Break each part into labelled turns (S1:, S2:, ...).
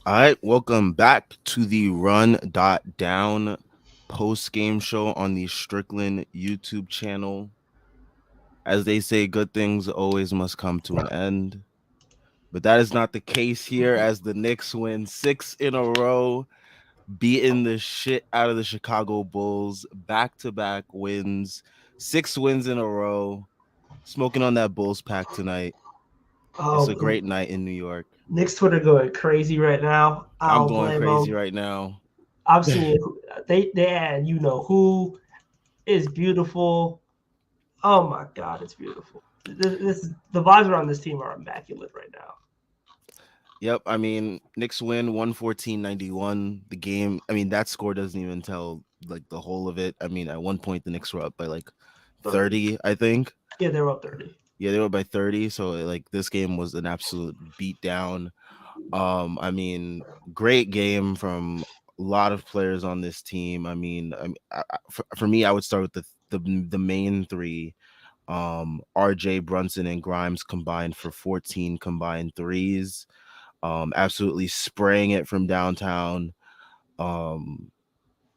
S1: All right, welcome back to the Run.down post-game show on the Strickland YouTube channel. As they say, good things always must come to an end. But that is not the case here as the Knicks win 6 in a row, beating the shit out of the Chicago Bulls, back-to-back wins, 6 wins in a row, smoking on that Bulls pack tonight. It's a
S2: Oh,
S1: great night in New York.
S2: Knicks Twitter going crazy right now. I
S1: I'm
S2: don't
S1: going
S2: blame
S1: crazy
S2: them.
S1: right now.
S2: I'm seeing they add who is beautiful. Oh my god, it's beautiful. This is the vibes around this team are immaculate right now.
S1: Yep, I mean, Knicks win 114-91. The game, I mean, that score doesn't even tell like the whole of it. I mean, at one point the Knicks were up by like
S2: 30.
S1: 30, I think.
S2: Yeah, they're up 30.
S1: Yeah, they were by 30, so like this game was an absolute beatdown. I mean, great game from a lot of players on this team. For me, I would start with the main three. RJ Brunson and Grimes combined for 14 combined threes, absolutely spraying it from downtown. Um,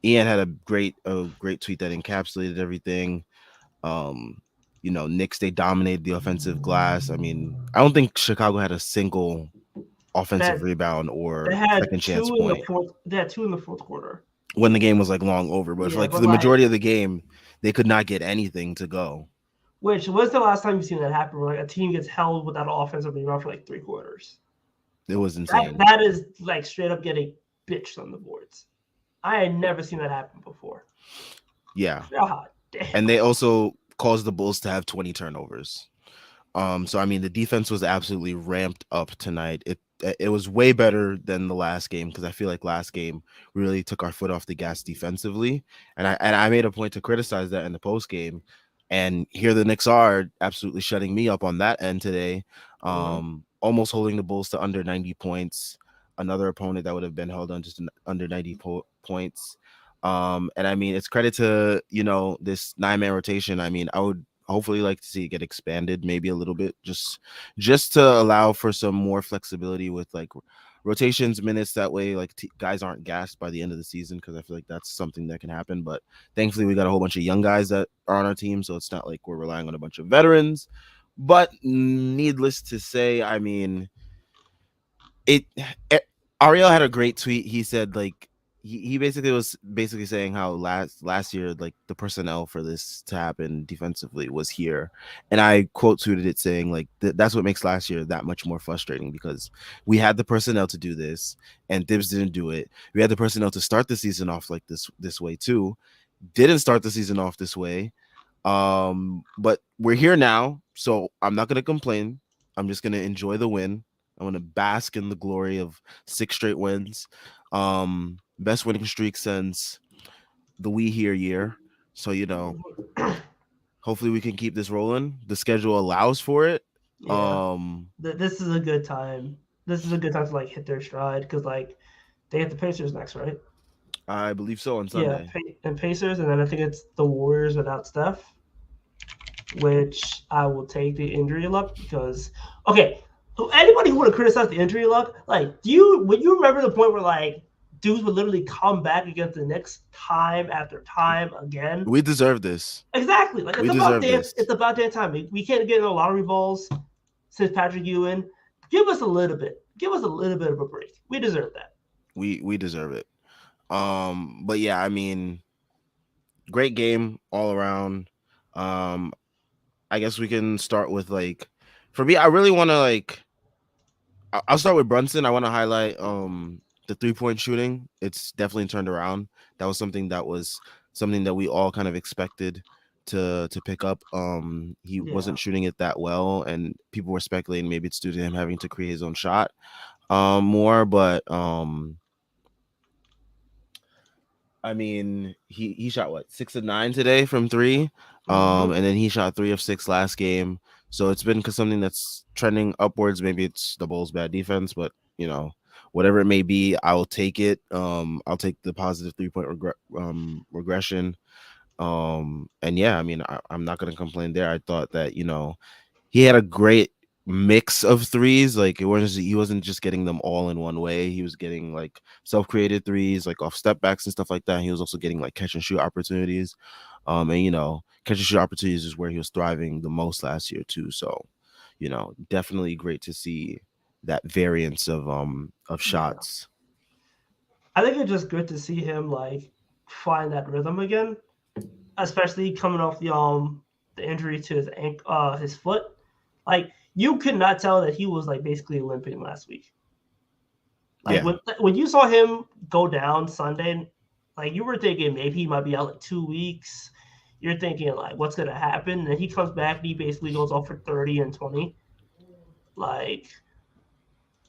S1: Ian had a great tweet that encapsulated everything. Um, Knicks, they dominated the offensive glass. I mean, I don't think Chicago had a single offensive
S2: That
S1: rebound
S2: they
S1: or
S2: had
S1: second chance
S2: two in the
S1: point
S2: fourth. They had two in the fourth quarter.
S1: when the game was like long over. But for
S2: Yeah,
S1: like for
S2: but
S1: the
S2: like,
S1: majority of the game, they could not get anything to go.
S2: which was the last time you've seen that happen? Where like a team gets held without an offensive rebound for like 3 quarters.
S1: It was
S2: That
S1: insane.
S2: that is like straight up getting bitched on the boards. I had never seen that happen before.
S1: Yeah.
S2: God damn.
S1: And they also caused the Bulls to have 20 turnovers. So I mean the defense was absolutely ramped up tonight. It was way better than the last game because I feel like last game we really took our foot off the gas defensively, and I made a point to criticize that in the post game, and here the Knicks are absolutely shutting me up on that end today, almost holding the Bulls to under 90 points. Another opponent that would have been held on just under 90 points. And I mean it's credit to this 9-man rotation. I mean I would hopefully like to see it get expanded maybe a little bit, just to allow for some more flexibility with like rotations minutes, that way like guys aren't gassed by the end of the season, because I feel like that's something that can happen. But thankfully we got a whole bunch of young guys that are on our team, so it's not like we're relying on a bunch of veterans. But needless to say, I mean it, it Ariel had a great tweet. He said like he basically was basically saying how last year like the personnel for this to happen defensively was here, and I quote tweeted it saying like that's what makes last year that much more frustrating, because we had the personnel to do this and Dibs didn't do it. We had the personnel to start the season off like this way too, didn't start the season off this way. But we're here now, so I'm not gonna complain. I'm just gonna enjoy the win. I'm gonna bask in the glory of 6 straight wins. Best winning streak since the We Here year. So hopefully we can keep this rolling. The schedule allows for it.
S2: Yeah,
S1: Um,
S2: this is a good time. This is a good time to like hit their stride because like they have the Pacers next, right?
S1: I believe so on
S2: Yeah,
S1: Sunday.
S2: and Pacers, and then I think it's the Warriors without Steph, which I will take the injury luck because okay, anybody who would have criticized the injury luck, like when you remember the point where like dudes would literally come back against the Knicks time after time again.
S1: We deserve this.
S2: Exactly, like
S1: We deserve this.
S2: it's about damn time. We can't get no lottery balls since Patrick Ewing. Give us a little bit. Give us a little bit of a break. We deserve that.
S1: We deserve it. But yeah, I mean, great game all around. Um, I guess we can start with like, for me, I really want to like, I'll start with Brunson. I want to highlight the 3-point shooting. It's definitely turned around. That was something that we all kind of expected to pick up. He
S2: Yeah.
S1: wasn't shooting it that well, and people were speculating maybe it's due to him having to create his own shot more. But I mean, he shot what, 6 of 9 today from three,
S2: Mm-hmm.
S1: and then he shot 3 of 6 last game. So it's been something that's trending upwards. Maybe it's the Bulls' bad defense, but whatever it may be, I'll take it. I'll take the positive 3-point regression. And yeah, I mean, I'm not gonna complain there. I thought that he had a great mix of threes. Like he wasn't just getting them all in one way. He was getting like self-created threes, like off step backs and stuff like that. He was also getting like catch and shoot opportunities. And catch and shoot opportunities is where he was thriving the most last year too. So, definitely great to see that variance of
S2: Yeah.
S1: shots.
S2: I think it's just good to see him like find that rhythm again, especially coming off the injury to his foot. Like you could not tell that he was like basically limping last week. Like
S1: Yeah.
S2: when you saw him go down Sunday, like you were thinking maybe he might be out like 2 weeks. You're thinking like what's gonna happen, and he comes back and he basically goes off for 30 and 20. Like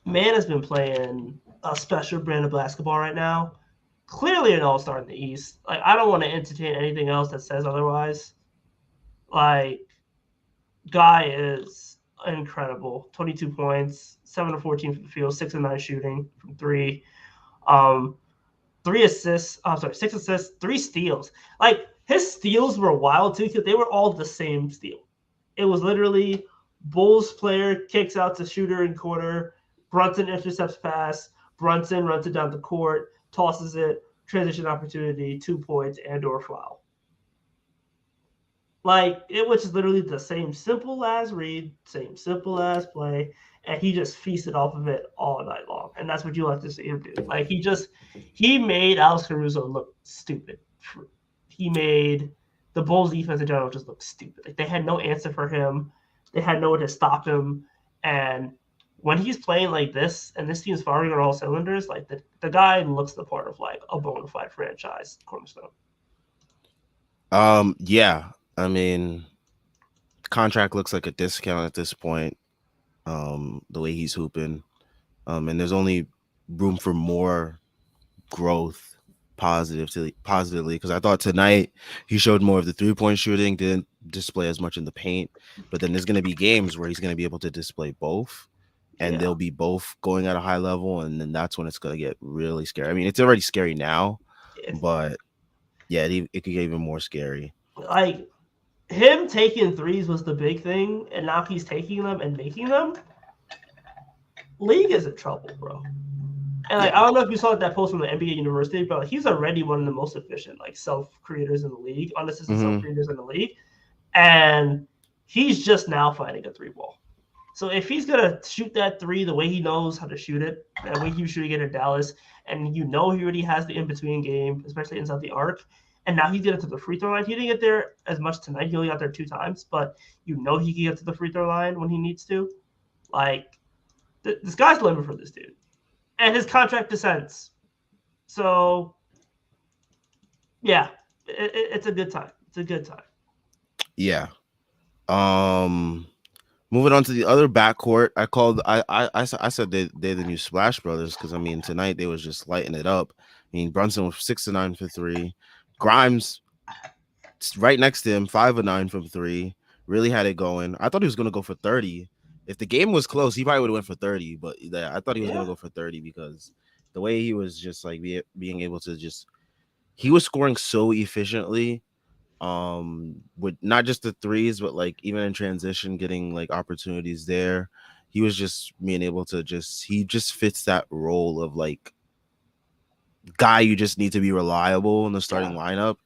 S2: man has been playing a special brand of basketball right now. Clearly an all-star in the East. Like I don't want to entertain anything else that says otherwise. Like guy is incredible. 22 points, 7 of 14 from the field, 6 of 9 shooting from three. Um, 3 assists. I'm sorry, 6 assists, 3 steals. Like his steals were wild too because they were all the same steal. It was literally Bulls player kicks out to shooter in corner. Brunson intercepts pass. Brunson runs it down the court, tosses it, transition opportunity, 2 points, and/or foul. Like it was just literally the same simple as read, same simple as play, and he just feasted off of it all night long. And that's what you like to see him do. Like he made Alex Caruso look stupid. He made the Bulls defense in general just look stupid. Like they had no answer for him. They had no one to stop him. And when he's playing like this and this team's firing on all cylinders, like the guy looks the part of like a bona fide franchise cornerstone.
S1: Yeah. I mean, contract looks like a discount at this point. The way he's hooping. And there's only room for more growth positively because I thought tonight he showed more of the 3-point shooting, didn't display as much in the paint, but then there's going to be games where he's going to be able to display both, and
S2: Yeah.
S1: they'll be both going at a high level, and then that's when it's going to get really scary. I mean, it's already scary now,
S2: It's
S1: but yeah, it could get even more scary.
S2: like him taking threes was the big thing, and now he's taking them and making them. League is in trouble, bro. And like
S1: Yeah.
S2: I don't know if you saw that post from the NBA University, but like, he's already one of the most efficient like self creators in the league, unassisted self
S1: Mm-hmm.
S2: creators in the league, and he's just now finding a three ball. So if he's gonna shoot that three the way he knows how to shoot it, the way he was shooting it in Dallas, and you know he already has the in between game, especially inside the arc, and now he's getting to the free throw line. He didn't get there as much tonight. He only got there 2 times, but you know he can get to the free throw line when he needs to. Like the sky's the limit for this dude, and his contract descends. So yeah, it's a good time. It's a good time.
S1: Yeah. Um. Moving on to the other backcourt, I said they're the new Splash Brothers because I mean tonight they was just lighting it up. I mean Brunson was 6 of 9 for three, Grimes right next to him 5 of 9 from three, really had it going. I thought he was gonna go for 30. If the game was close, he probably would have went for 30. But I thought he was gonna
S2: Yeah,
S1: go for 30 because the way he was just like being able to just he was scoring so efficiently with not just the threes but like even in transition getting like opportunities there. He was just being able to he just fits that role of like guy you just need to be reliable in the starting
S2: yeah.
S1: lineup.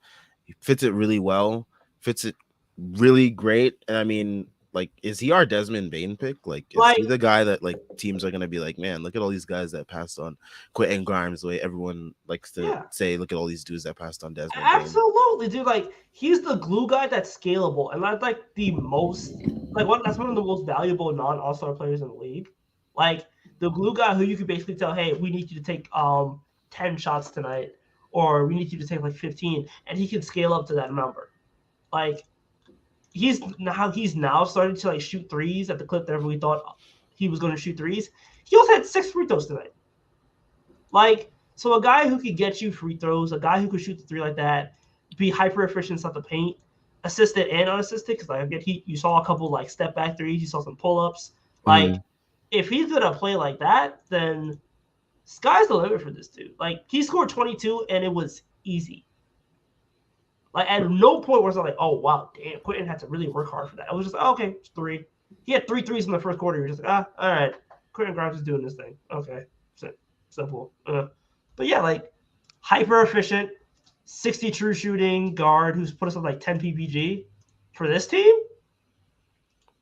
S1: He fits it really well, fits it really great. And I mean, like, is he our Desmond Bain pick? Like, is he
S2: Like
S1: the guy that like teams are gonna be like, man, look at all these guys that passed on Quentin Grimes, the way everyone likes to
S2: yeah.
S1: say, look at all these dudes that passed on Desmond Bain.
S2: Absolutely, dude. Like he's the glue guy that's scalable, and that's like the most like one. That's one of the most valuable non All Star players in the league. Like the glue guy who you could basically tell, hey, we need you to take 10 shots tonight, or we need you to take like 15, and he can scale up to that number. Like he's now starting to like shoot threes at the clip that everybody thought he was going to shoot threes. He also had 6 free throws tonight. Like, so a guy who could get you free throws, a guy who could shoot the three like that, be hyper efficient at the paint, assisted and unassisted. Because like again, you saw a couple like step back threes, you saw some pull ups.
S1: Mm-hmm.
S2: Like, if he's gonna play like that, then sky's the limit for this dude. Like, he scored 22 and it was easy. Like, at no point was I like, oh wow, damn, Quentin had to really work hard for that. I was just like, oh, okay, it's three. He had 3 threes in the first quarter. You're just like, all right, Quentin Grimes is doing this thing. Okay, simple. But yeah, like hyper efficient, 60 true shooting guard who's put us up like 10 PPG for this team.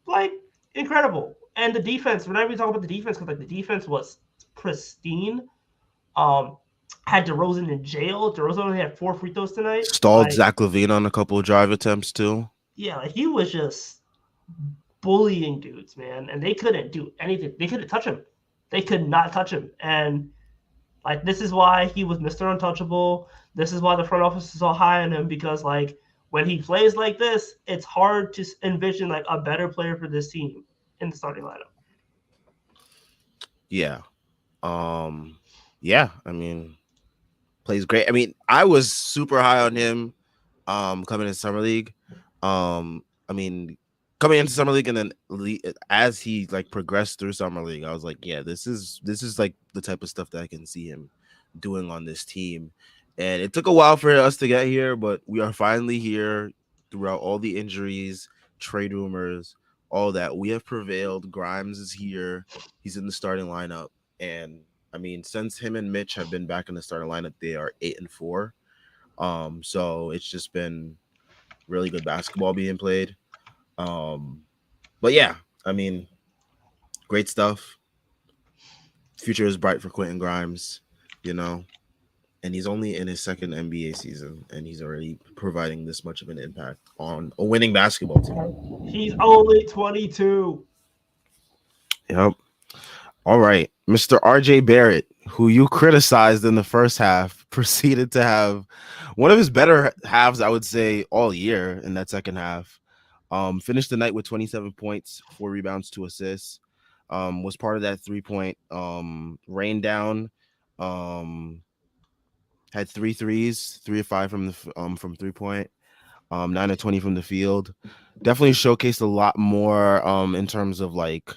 S2: Like incredible. And the defense. Whenever we talk about the defense, because like the defense was pristine. Um, had DeRozan in jail. DeRozan only had 4 free throws tonight.
S1: Stalled
S2: Like,
S1: Zach LaVine on a couple of drive attempts too.
S2: yeah, like he was just bullying dudes, man, and they couldn't do anything. They couldn't touch him. They could not touch him, and like this is why he was Mr. Untouchable. This is why the front office is so high on him because like when he plays like this, it's hard to envision like a better player for this team in the starting lineup.
S1: Yeah. Yeah, I mean, plays great. I mean, I was super high on him coming in summer league. I mean, coming into summer league and then as he like progressed through summer league, I was like, yeah, this is like the type of stuff that I can see him doing on this team. And it took a while for us to get here, but we are finally here throughout all the injuries, trade rumors, all that. We have prevailed. Grimes is here. He's in the starting lineup. And I mean, since him and Mitch have been back in the starting lineup, they are 8-4. So it's just been really good basketball being played. But yeah, I mean, great stuff. Future is bright for Quentin Grimes, you know, and he's only in his second NBA season, and he's already providing this much of an impact on a winning basketball team.
S2: He's only 22.
S1: Yep. All right, Mr. RJ Barrett, who you criticized in the first half, proceeded to have one of his better halves, I would say, all year in that second half. Finished the night with 27 points, 4 rebounds, 2 assists. Was part of that 3-point rain down. Had 3 threes, 3 of 5 from the from 3-point. 9 of 20 from the field. Definitely showcased a lot more in terms of like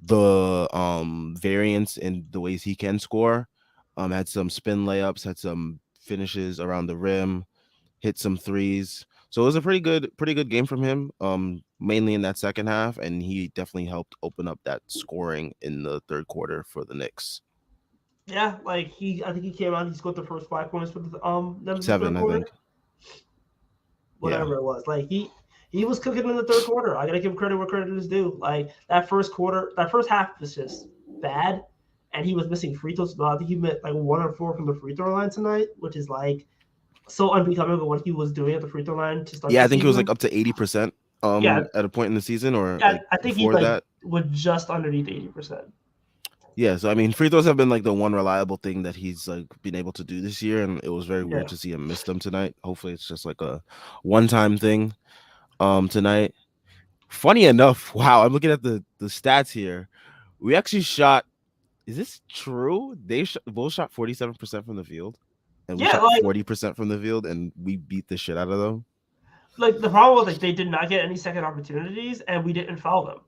S1: the variance in the ways he can score. Had some spin layups, had some finishes around the rim, hit some threes. So it was a pretty good game from him. Mainly in that second half, and he definitely helped open up that scoring in the third quarter for the Knicks.
S2: Yeah, like I think he came out. He scored the first 5 points for the them in the third
S1: 7, I
S2: quarter.
S1: think. Yeah.
S2: Whatever it was, like he was cooking in the third quarter. I gotta give credit where credit is due. Like that first quarter, that first half was just bad, and he was missing free throws. I think he met like 1 or 4 from the free throw line tonight, which is like so unbecoming of what he was doing at the free throw line to start
S1: Yeah,
S2: the
S1: I think it was
S2: season.
S1: like up to 80%
S2: Yeah,
S1: at a point in the season or
S2: yeah,
S1: like
S2: I think he
S1: before
S2: like
S1: that.
S2: was just underneath 80%.
S1: Yeah, so I mean, free throws have been like the one reliable thing that he's like been able to do this year, and it was very weird
S2: Yeah,
S1: to see him miss them tonight. Hopefully, it's just like a one-time thing tonight. Funny enough, wow, I'm looking at the stats here. We actually shot. Is this true? They both shot 47% from the field, and we
S2: yeah,
S1: shot 40% from the field, and we beat the shit out of them.
S2: like the problem was like they did not get any second opportunities, and we didn't foul them.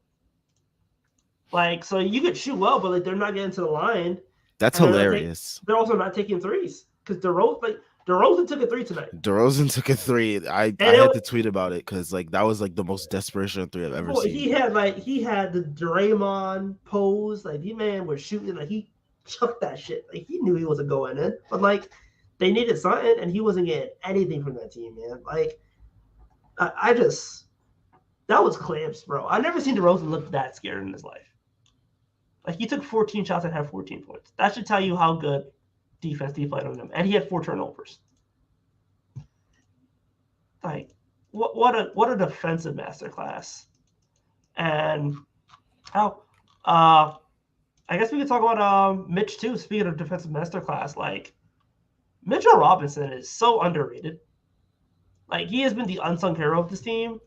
S2: Like so, you could shoot well, but like they're not getting to the line,
S1: That's
S2: and
S1: hilarious.
S2: they're also not taking threes because DeRozan took a 3 tonight.
S1: DeRozan took a 3. I
S2: And
S1: had to tweet about it because like that was like the most desperation 3 I've ever seen.
S2: he had the Draymond pose. Like the man was shooting. Like he chucked that shit. Like he knew he wasn't going in, but like they needed something, and he wasn't getting anything from that team, man. Like I just that was clamps, bro. I've never seen DeRozan look that scared in his life. Like he took 14 shots and had 14 points. That should tell you how good defense he played on him, and he had 4 turnovers. Like what a defensive masterclass. And how I guess we could talk about Mitch too. Speaking of defensive masterclass, like Mitchell Robinson is so underrated. Like he has been the unsung hero of this team.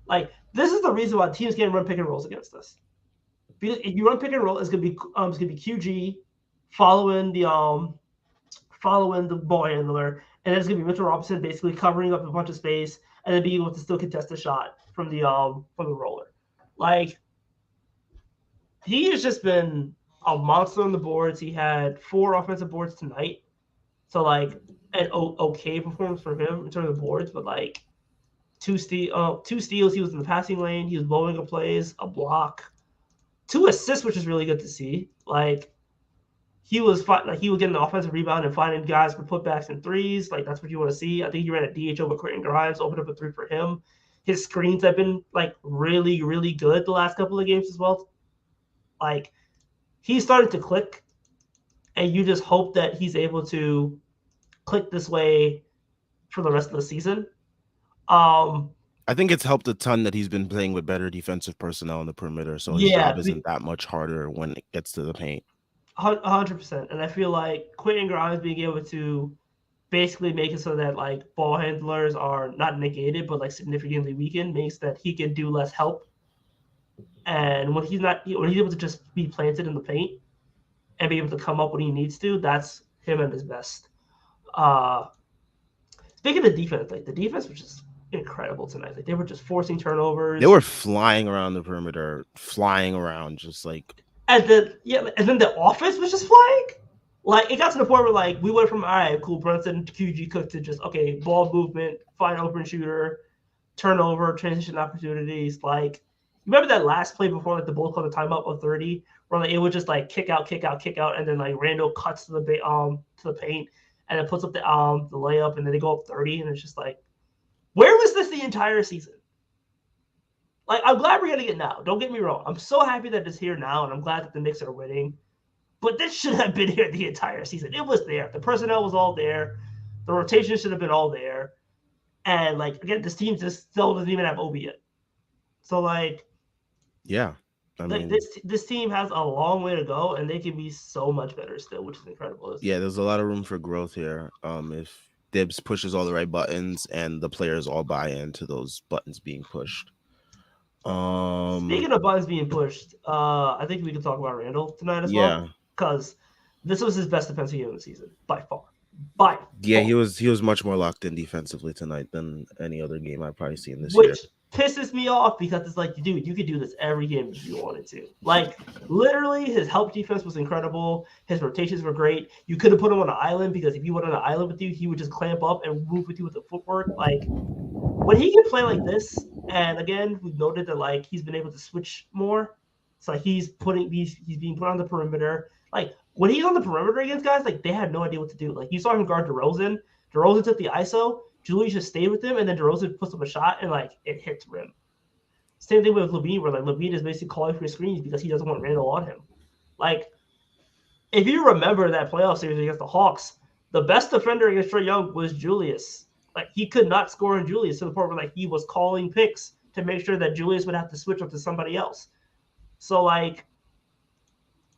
S2: Like this is the reason why teams can't run pick and rolls against us. Because if you run pick and roll, it's gonna be QG following the ball handler, and then it's gonna be Mitchell Robinson basically covering up a bunch of space and then being able to still contest a shot from the roller. Like he has just been a monster on the boards. He had 4 offensive boards tonight, so like an okay performance for him in terms of boards, but like two steals. He was in the passing lane. He was blowing up plays, a block, 2 assists, which is really good to see. Like he was getting the offensive rebound and finding guys for putbacks and threes. Like that's what you want to see. I think he ran a DH over Quentin Grimes, opened up a three for him. His screens have been like really, really good the last couple of games as well. Like he started to click, and you just hope that he's able to click this way for the rest of the season.
S1: I think it's helped a ton that he's been playing with better defensive personnel on the perimeter, so his
S2: Yeah,
S1: job isn't that much harder when it gets to the paint.
S2: 100%. And I feel like Quentin Grimes being able to basically make it so that like ball handlers are not negated but like significantly weakened makes that he can do less help. And when he's able to just be planted in the paint and be able to come up when he needs to, that's him at his best. Speaking of defense, like the defense was just incredible tonight. Like they were just forcing turnovers.
S1: They were flying around the perimeter, flying around just like.
S2: And then the offense was just flying. Like it got to the point where like we went from all right, cool, Brunson, QG Cook to just okay, ball movement, find open shooter, turnover, transition opportunities. Like remember that last play before like the Bulls called the timeout of 30, where like it would just like kick out, and then like Randall cuts to the paint and then puts up the layup, and then they go up 30, and it's just like, where was this the entire season? Like, I'm glad we're getting it now. Don't get me wrong. I'm so happy that it's here now, and I'm glad that the Knicks are winning. But this should have been here the entire season. It was there. The personnel was all there. The rotation should have been all there. And, like, again, this team just still doesn't even have Obi yet. So, like,
S1: yeah, I mean,
S2: this team has a long way to go, and they can be so much better still, which is incredible.
S1: Yeah, there's a lot of room for growth here. If Dibs pushes all the right buttons and the players all buy into those buttons being pushed.
S2: Speaking of buttons being pushed, I think we can talk about Randall tonight as well, because this was his best defensive game of the season by far.
S1: He was much more locked in defensively tonight than any other game I've probably seen this
S2: year.
S1: Which
S2: pisses me off because it's like, dude, you could do this every game if you wanted to. Like, literally, his help defense was incredible. His rotations were great. You could have put him on an island because if he went on an island with you, he would just clamp up and move with you with the footwork. Like, when he can play like this, and again, we've noted that like he's been able to switch more. So like, he's being put on the perimeter. Like when he's on the perimeter against guys, like they had no idea what to do. Like you saw him guard DeRozan. DeRozan took the ISO. Julius just stayed with him, and then DeRozan puts up a shot, and like it hits rim. Same thing with LaVine, where like LaVine is basically calling for screens because he doesn't want Randall on him. Like if you remember that playoff series against the Hawks, the best defender against Trae Young was Julius. Like he could not score on Julius to the point where like he was calling picks to make sure that Julius would have to switch up to somebody else. So like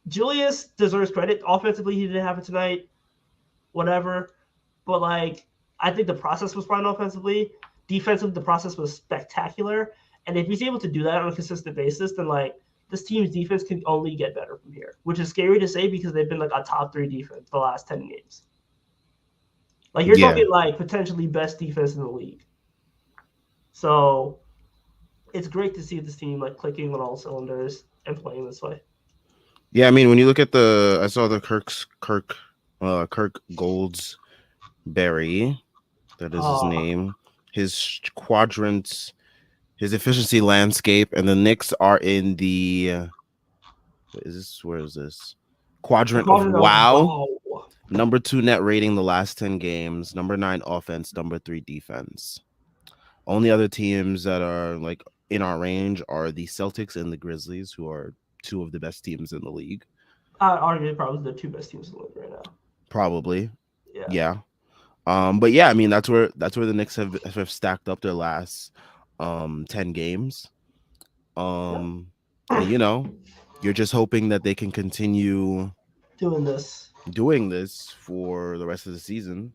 S2: Julius deserves credit. Offensively, he didn't have it tonight. Whatever. But like I think the process was fine offensively. Defensively, the process was spectacular. And if he's able to do that on a consistent basis, then like this team's defense can only get better from here, which is scary to say because they've been like a top 3 defense the last 10 games. Like you're talking like potentially best defense in the league. So it's great to see this team like clicking on all cylinders and playing this way.
S1: Yeah, I mean when you look at I saw the Kirk Goldsberry, that is his name, his quadrants, his efficiency landscape, and the Knicks are in the where is this? Quadrant of wow. Number 2 net rating the last 10 games, number 9 offense, number 3 defense. Only other teams that are like in our range are the Celtics and the Grizzlies, who are 2 of the best teams in the league.
S2: Arguably probably the 2 best teams in the league right now.
S1: Probably. Yeah. But yeah, I mean that's where the Knicks have stacked up their last 10 games. And you know, you're just hoping that they can continue doing this for the rest of the season.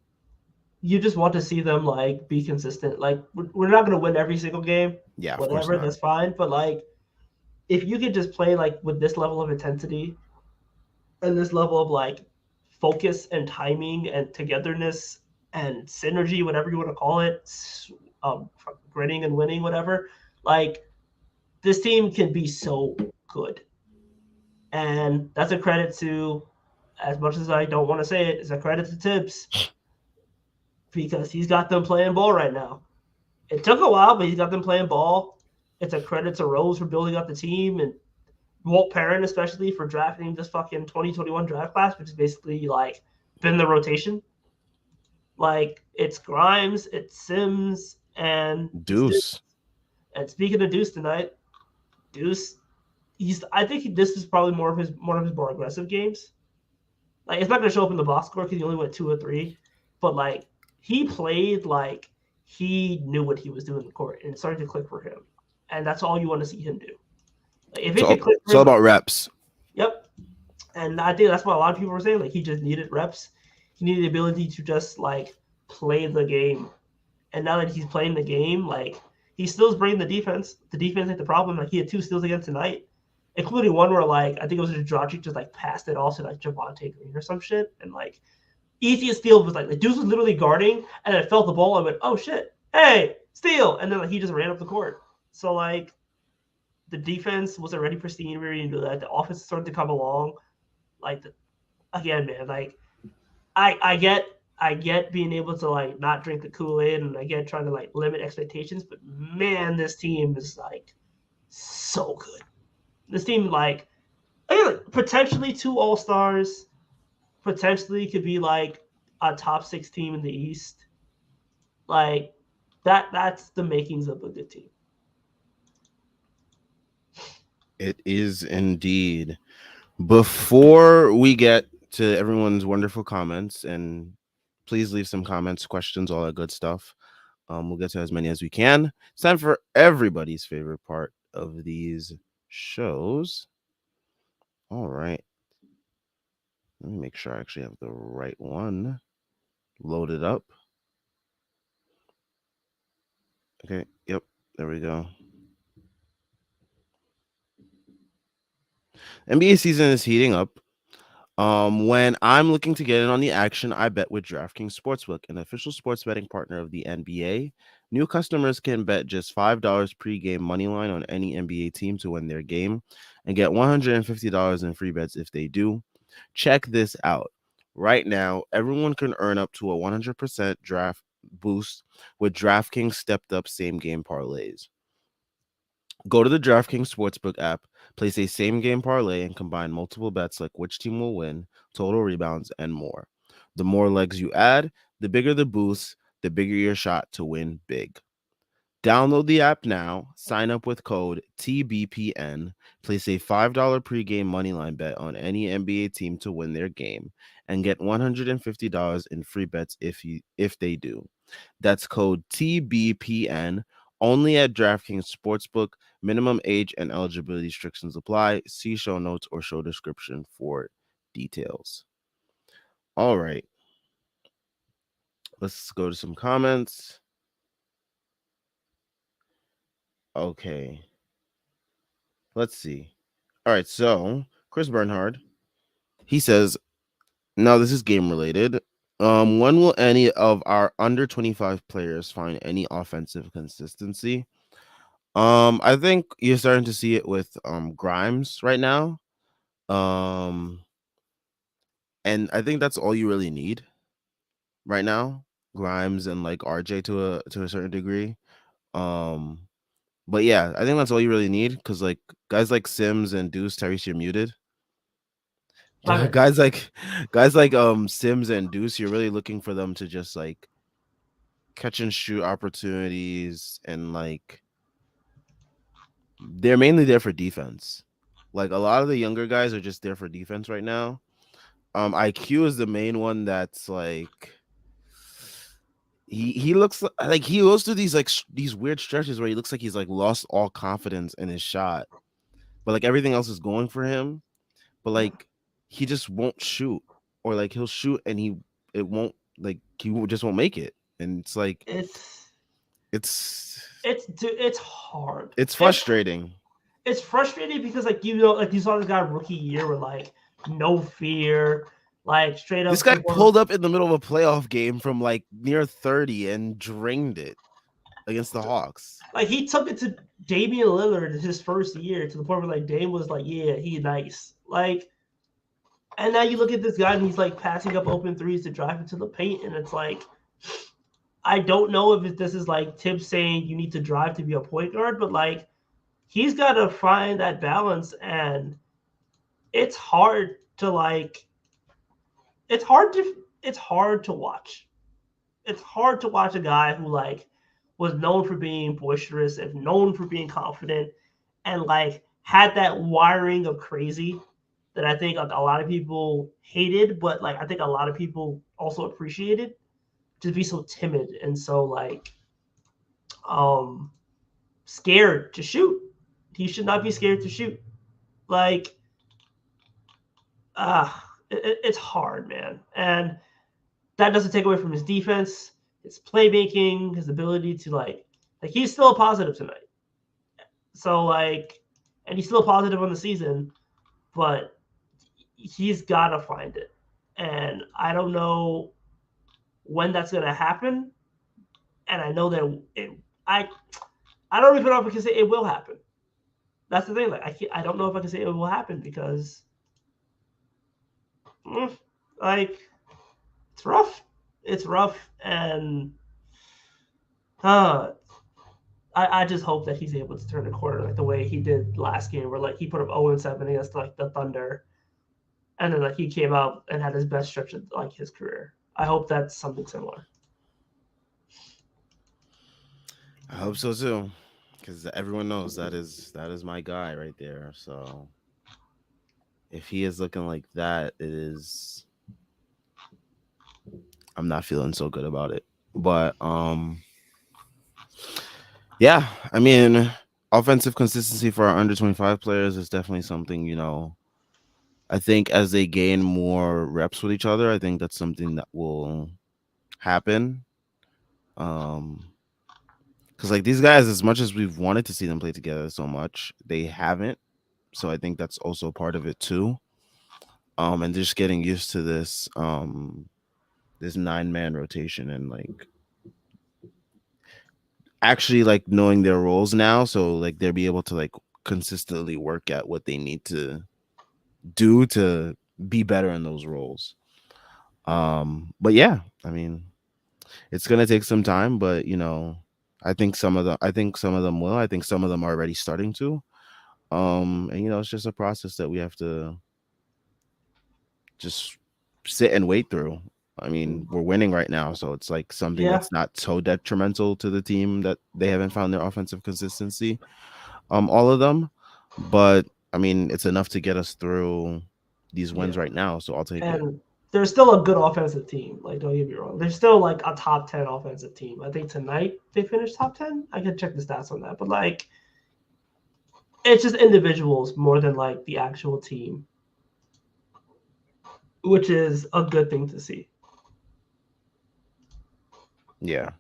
S2: You just want to see them like be consistent. Like we're not going to win every single game.
S1: Yeah,
S2: whatever, that's fine. But like if you could just play like with this level of intensity and this level of like focus and timing and togetherness and synergy, whatever you want to call it, gritting and winning, whatever, like this team can be so good. And that's a credit to, as much as I don't want to say it, it's a credit to Tibbs because he's got them playing ball right now. It took a while, but he's got them playing ball. It's a credit to Rose for building up the team and Walt Perrin especially for drafting this fucking 2021 draft class, which is basically like been the rotation. Like it's Grimes, it's Sims, and it's Deuce.
S1: Deuce.
S2: And speaking of Deuce tonight, Deuce, I think this is probably one of his more aggressive games. Like it's not gonna show up in the box score because he only went 2 or 3, but like he played like he knew what he was doing in the court and it started to click for him, and that's all you want to see him do. Like if it could click for
S1: It's all
S2: him,
S1: about reps.
S2: yep. And I think that's what a lot of people were saying. Like he just needed reps. He needed the ability to just like play the game. And now that he's playing the game, like he still's bringing the defense. The defense ain't the problem. Like he had 2 steals again tonight, including one where like I think it was Dragic just like passed it off to like Javante Green or some shit, and like easiest steal was like the dude was literally guarding and then felt the ball and went, oh shit, hey, steal, and then like he just ran up the court. So like the defense was already pristine, ready to do that. The offense started to come along. Like again, man, like I get being able to like not drink the Kool-Aid and I get trying to like limit expectations, but man, this team is like so good. This team like potentially 2 All-Stars, potentially could be like a top 6 team in the East. Like that's the makings of a good team.
S1: It is indeed. Before we get to everyone's wonderful comments, and please leave some comments, questions, all that good stuff. We'll get to as many as we can. It's time for everybody's favorite part of these shows. All right. Let me make sure I actually have the right one loaded up. Okay. Yep. There we go. NBA season is heating up. When I'm looking to get in on the action, I bet with DraftKings Sportsbook, an official sports betting partner of the NBA. New customers can bet just $5 pregame money line on any NBA team to win their game and get $150 in free bets if they do. Check this out. Right now, everyone can earn up to a 100% draft boost with DraftKings stepped up same game parlays. Go to the DraftKings Sportsbook app, place a same game parlay, and combine multiple bets like which team will win, total rebounds, and more. The more legs you add, the bigger the boost, the bigger your shot to win big. Download the app now, sign up with code TBPN, place a $5 pregame moneyline bet on any NBA team to win their game, and get $150 in free bets if they do. That's code TBPN only at DraftKings Sportsbook. Minimum age and eligibility restrictions apply. See show notes or show description for details. All right. Let's go to some comments. Okay. Let's see. All right. So, Chris Bernhard, he says, now this is game related. When will any of our under 25 players find any offensive consistency? I think you're starting to see it with Grimes right now. And I think that's all you really need right now. Grimes and like RJ to a certain degree. Um, but yeah, I think that's all you really need because like guys like Sims and Deuce, Tyrese, you're muted.
S2: Okay.
S1: Guys like Sims and Deuce, you're really looking for them to just like catch and shoot opportunities and like they're mainly there for defense. Like a lot of the younger guys are just there for defense right now. IQ is the main one that's like he looks like he goes through these like these weird stretches where he looks like he's like lost all confidence in his shot, but like everything else is going for him, but like he just won't shoot, or like he'll shoot and it won't like just won't make it, and it's like
S2: It's
S1: it's
S2: hard.
S1: it's frustrating.
S2: It's frustrating because like like you saw this guy rookie year with like no fear, like straight up.
S1: This guy pulled up in the middle of a playoff game from like near 30 and drained it against the Hawks.
S2: Like he took it to Damian Lillard his first year to the point where like Dame was like, yeah, he nice. Like, and now you look at this guy and he's like passing up open threes to drive into the paint, and it's like, I don't know if this is like Tibbs saying you need to drive to be a point guard, but like he's got to find that balance, and it's hard to like it's hard to it's hard to watch. It's hard to watch a guy who like was known for being boisterous and known for being confident and like had that wiring of crazy that I think a lot of people hated, but like I think a lot of people also appreciated. To be so timid and so like um scared to shoot. He should not be scared to shoot. Like, it's hard, man. And that doesn't take away from his defense, his playmaking, his ability to like he's still a positive tonight. So like, and he's still a positive on the season, but he's got to find it. And I don't know when that's going to happen. And I know that I don't even know if I can say it will happen. That's the thing. Like I don't know if I can say it will happen because like it's rough. It's rough, and I just hope that he's able to turn the corner like the way he did last game, where like he put up 0-7 against like the Thunder, and then like he came out and had his best stretch of like his career. I hope that's something similar.
S1: I hope so too, because everyone knows that is my guy right there. So if he is looking like that, it is. I'm not feeling so good about it. But yeah, I mean, offensive consistency for our under 25 players is definitely something, I think as they gain more reps with each other, I think that's something that will happen. Because like these guys, as much as we've wanted to see them play together so much, they haven't. So I think that's also part of it too. And just getting used to this 9-man rotation and like actually like knowing their roles now, so like they'll be able to like consistently work at what they need to do to be better in those roles. But yeah, I mean, it's gonna take some time, but I think some of them will. I think some of them are already starting to. And it's just a process that we have to just sit and wait through. I mean, we're winning right now, so it's like something
S2: Yeah,
S1: that's not so detrimental to the team that they haven't found their offensive consistency. All of them, but I mean, it's enough to get us through these wins
S2: yeah,
S1: right now, so I'll take it.
S2: and there's still a good offensive team. Like, don't get me wrong. There's still like a top 10 offensive team. I think tonight they finished top 10. I can check the stats on that, but like it's just individuals more than like the actual team, which is a good thing to see.
S1: Yeah.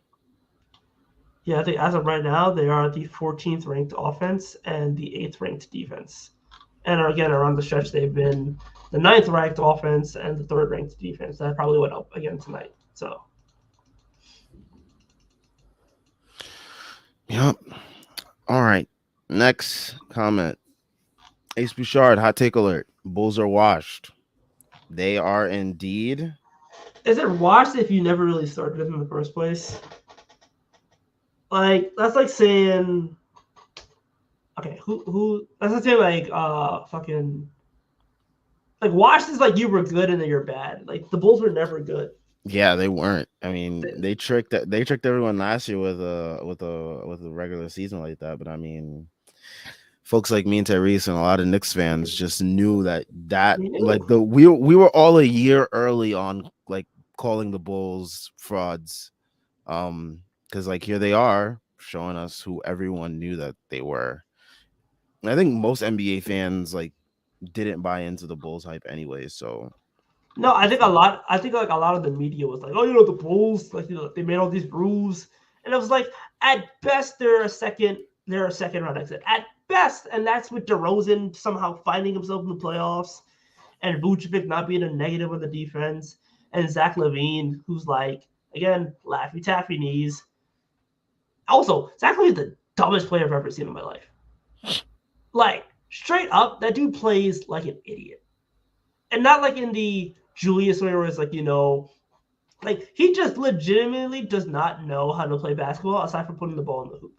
S2: Yeah, I think as of right now, they are the 14th ranked offense and the 8th ranked defense. And again, around the stretch, they've been the 9th ranked offense and the 3rd ranked defense. That probably went up again tonight. So,
S1: Yep. All right. Next comment. Ace Bouchard, hot take alert. Bulls are washed. They are indeed.
S2: is it washed if you never really started them in the first place? Like, that's like saying, okay, that's like saying, like, fucking, like, washed is like you were good and then you're bad. Like, the Bulls were never good.
S1: Yeah, they weren't. I mean, they tricked everyone last year with a regular season like that. But I mean, folks like me and Tyrese and a lot of Knicks fans just knew that
S2: You
S1: like
S2: knew.
S1: we were all a year early on like calling the Bulls frauds. Because like here they are showing us who everyone knew that they were. And I think most NBA fans like didn't buy into the Bulls hype anyway. So
S2: No, I
S1: I
S2: think a
S1: feel
S2: lot. I think like a lot of the media was like, "Oh, the Bulls, like they made all these rules," and it was like, at best they're a second round exit at best, and that's with DeRozan somehow finding himself in the playoffs, and Vucevic not being a negative on the defense, and Zach LaVine, who's like again Laffy Taffy knees. Also, Zach LaVine's the dumbest player I've ever seen in my life. Like straight up, that dude plays like an idiot, and not like in the Julius way where it's like Like, he just legitimately does not know how to play basketball aside from putting the ball in the hoop.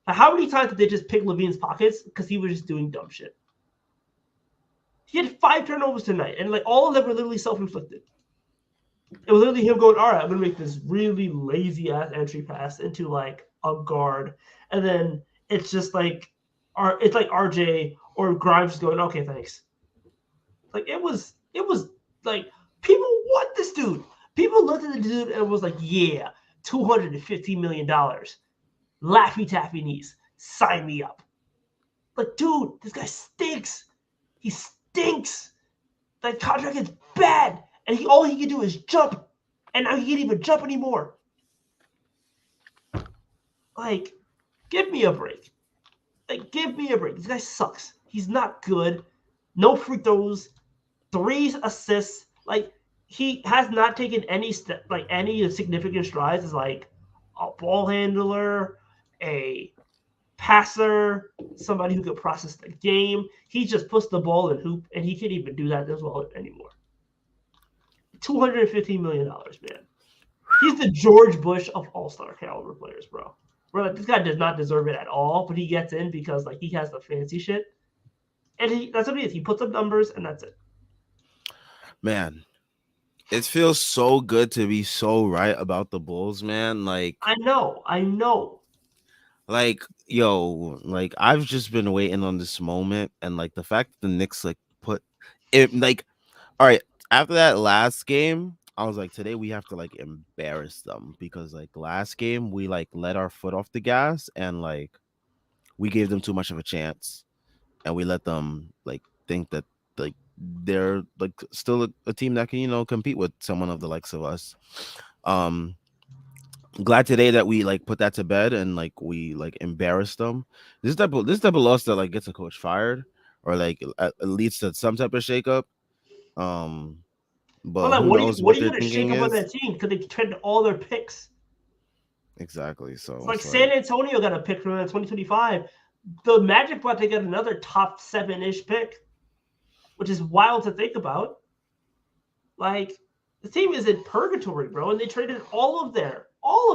S2: Like, how many times did they just pick Levine's pockets because he was just doing dumb shit? He had 5 turnovers tonight, and like all of them were literally self-inflicted. It was literally him going, all right, I'm gonna make this really lazy ass entry pass into like a guard, and then it's just like, it's like RJ or Grimes just going, okay, thanks. Like it was like people want this dude. People looked at the dude and was like, yeah, $250 million, Laffy Taffy knees, sign me up. Like, dude, this guy stinks. He stinks. That contract is bad, and all he can do is jump, and now he can't even jump anymore. Like, give me a break. Like, give me a break. This guy sucks. He's not good. No free throws. 3 assists. Like, he has not taken any any significant strides as like a ball handler, a passer, somebody who could process the game. He just puts the ball in hoop, and he can't even do that as well anymore. $215 million, man. He's the George Bush of all-star caliber players, bro. We're like, this guy does not deserve it at all, but he gets in because like he has the fancy shit, and that's what he is. He puts up numbers, and that's it.
S1: Man, it feels so good to be so right about the Bulls, man.
S2: I know.
S1: Like, yo, like I've just been waiting on this moment, and like the fact that the Knicks like put it, like, all right, after that last game, I was like, today we have to like embarrass them because like last game we like let our foot off the gas and like we gave them too much of a chance, and we let them like think that like they're like still a team that can compete with someone of the likes of us. Um, Glad today that we like put that to bed and like we like embarrassed them. This type of loss that like gets a coach fired or like leads to some type of shakeup. Um,
S2: But
S1: but
S2: like,
S1: who knows
S2: what
S1: what
S2: are you
S1: their
S2: going to shake
S1: thinking
S2: up on
S1: is
S2: that team because they traded all their picks?
S1: exactly.
S2: It's
S1: So
S2: like
S1: it's
S2: San
S1: like,
S2: Antonio got a pick from them in 2025. The Magic about to get another top 7-ish pick, which is wild to think about. Like, the team is in purgatory, bro, and they traded all of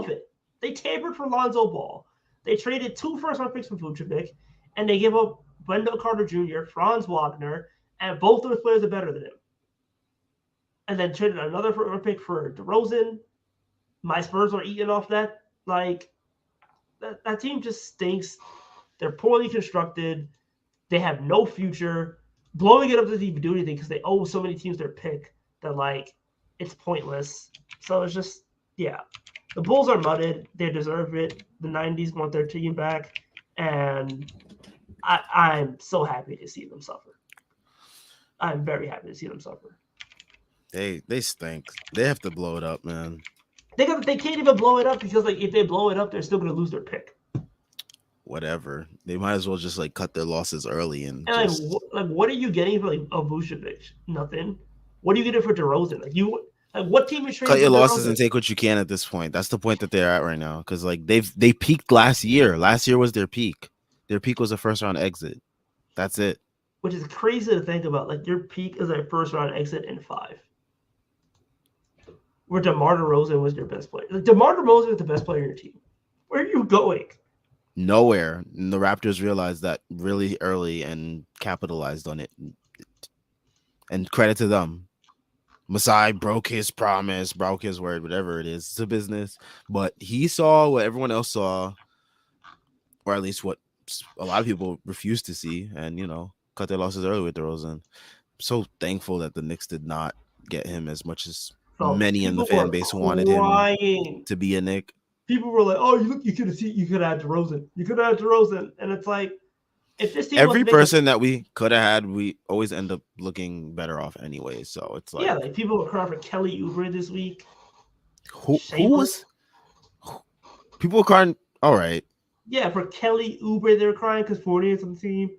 S2: it. They tampered for Lonzo Ball. They traded 2 first-round picks from Vucevic, and they gave up Wendell Carter Jr., Franz Wagner, and both those players are better than him. And then traded another pick for DeRozan. My Spurs are eating off that. Like, that team just stinks. They're poorly constructed. They have no future. Blowing it up doesn't even do anything because they owe so many teams their pick that like it's pointless. So it's just, yeah. The Bulls are mudded. They deserve it. The 90s want their team back, and I'm so happy to see them suffer. I'm very happy to see them suffer.
S1: they stink. They have to blow it up, man.
S2: They can't even blow it up because like if they blow it up, they're still gonna lose their pick.
S1: Whatever. They might as well just like cut their losses early and
S2: And
S1: just
S2: what are you getting for like a Vucevic? Nothing. What are you getting for DeRozan? What team is
S1: cut
S2: trading
S1: your
S2: for
S1: losses
S2: DeRozan?
S1: and take what you can at this point. That's the point that they're at right now. Because like they peaked last year. Last year was their peak. Their peak was a first round exit. That's it.
S2: Which is crazy to think about. Like your peak is a first round exit in 5, where DeMar DeRozan was your best player. Like DeMar DeRozan is the best player in your team. Where are you going?
S1: Nowhere. And the Raptors realized that really early and capitalized on it. And credit to them. Masai broke his promise, broke his word, whatever it is. It's a business. But he saw what everyone else saw, or at least what a lot of people refused to see, and cut their losses early with DeRozan. I'm so thankful that the Knicks did not get him as much as
S2: So
S1: many in the
S2: people
S1: fan
S2: were
S1: base wanted him
S2: crying.
S1: to be a Knick.
S2: People were like, "Oh, you could have seen, you could have had DeRozan. You could have had DeRozan." And it's like, if this team wants
S1: Every
S2: to make a
S1: person that we could have had, we always end up looking better off anyway. So it's
S2: yeah,
S1: like,
S2: like people were crying for Kelly Oubre this week.
S1: who
S2: Shameless.
S1: was people were crying? All right,
S2: Yeah, for Kelly Oubre, they were crying because 40 is on the team.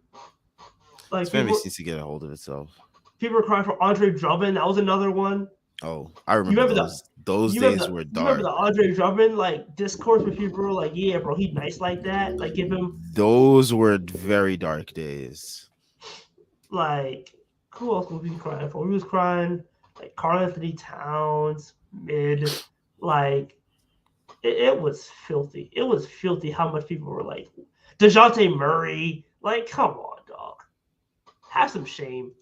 S1: this
S2: Like
S1: fan base needs to get a hold of itself.
S2: people were crying for Andre Drummond. That was another one.
S1: Oh, I
S2: You
S1: remember
S2: remember the
S1: those days were
S2: you remember
S1: dark.
S2: the Andre Drummond like discourse where people were like, "Yeah, bro, he's nice like that." Like give him
S1: Those were very dark days.
S2: like who else was we crying for? We was crying like Karl Anthony Towns. mid. Like it was filthy. It was filthy how much people were like DeJounte Murray. Like, come on, dog. Have some shame.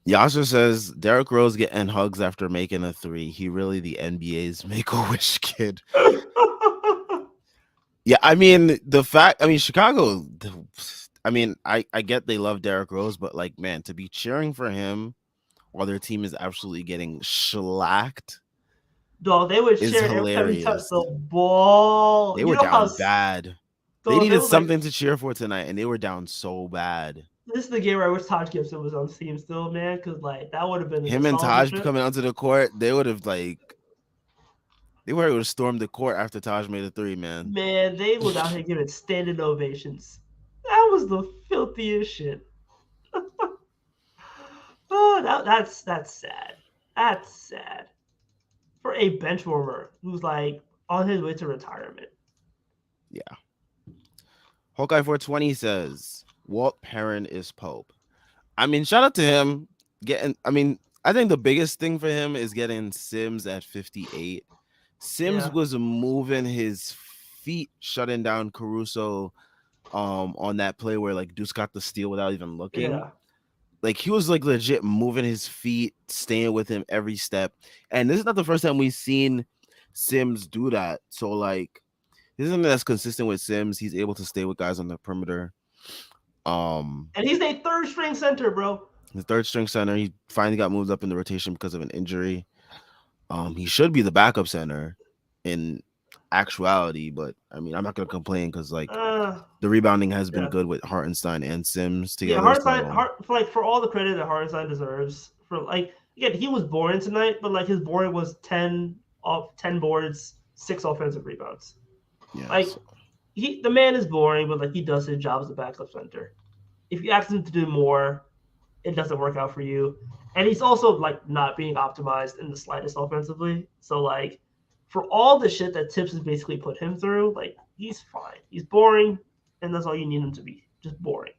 S1: Yasser says Derrick Rose getting hugs after making a three. He really the NBA's make a wish kid. Yeah, I mean the fact. I mean Chicago. I mean I get they love Derrick Rose, but like man, to be cheering for him while their team is absolutely getting shellacked
S2: Dog, they would
S1: is
S2: share every time he touched
S1: hilarious.
S2: the ball.
S1: They
S2: You
S1: were
S2: know how
S1: down bad. They
S2: dog they
S1: needed
S2: was like
S1: something to cheer for tonight, and they were down so bad.
S2: this is the game where I wish Taj Gibson was on the team still, man, because like that would have been a
S1: Him and
S2: nostalgia
S1: Taj
S2: trip.
S1: coming onto the court, they would have like they would have stormed the court after Taj made a three, man.
S2: Man, they was out here giving standing ovations. That was the filthiest shit. Oh, that's sad. That's sad for a bench warmer who's like on his way to retirement.
S1: Yeah. Hawkeye 420 says Walt Perrin is Pope. I mean, shout out to him getting. I mean, I think the biggest thing for him is getting Sims at 58. Sims
S2: Yeah,
S1: was moving his feet, shutting down Caruso on that play where like Deuce got the steal without even looking.
S2: yeah.
S1: Like he was like legit moving his feet, staying with him every step. And this is not the first time we've seen Sims do that. So like this is something that's consistent with Sims. He's able to stay with guys on the perimeter. Um
S2: And he's a third string center, bro.
S1: the third string center, he finally got moved up in the rotation because of an injury. He should be the backup center in actuality, but I mean I'm not gonna complain because like
S2: Uh,
S1: the rebounding has been
S2: yeah.
S1: good with Hartenstein and Sims
S2: Yeah,
S1: together.
S2: Hartenstein,
S1: So
S2: for like for all the credit that Hartenstein deserves, for like again, he was boring tonight, but like his boring was 10 boards, 6 offensive rebounds.
S1: yeah,
S2: Like
S1: so,
S2: the man is boring, but like he does his job as a backup center. If you ask him to do more, it doesn't work out for you. And he's also like not being optimized in the slightest offensively. So like for all the shit that Tips has basically put him through, like he's fine. He's boring, and that's all you need him to be. Just boring.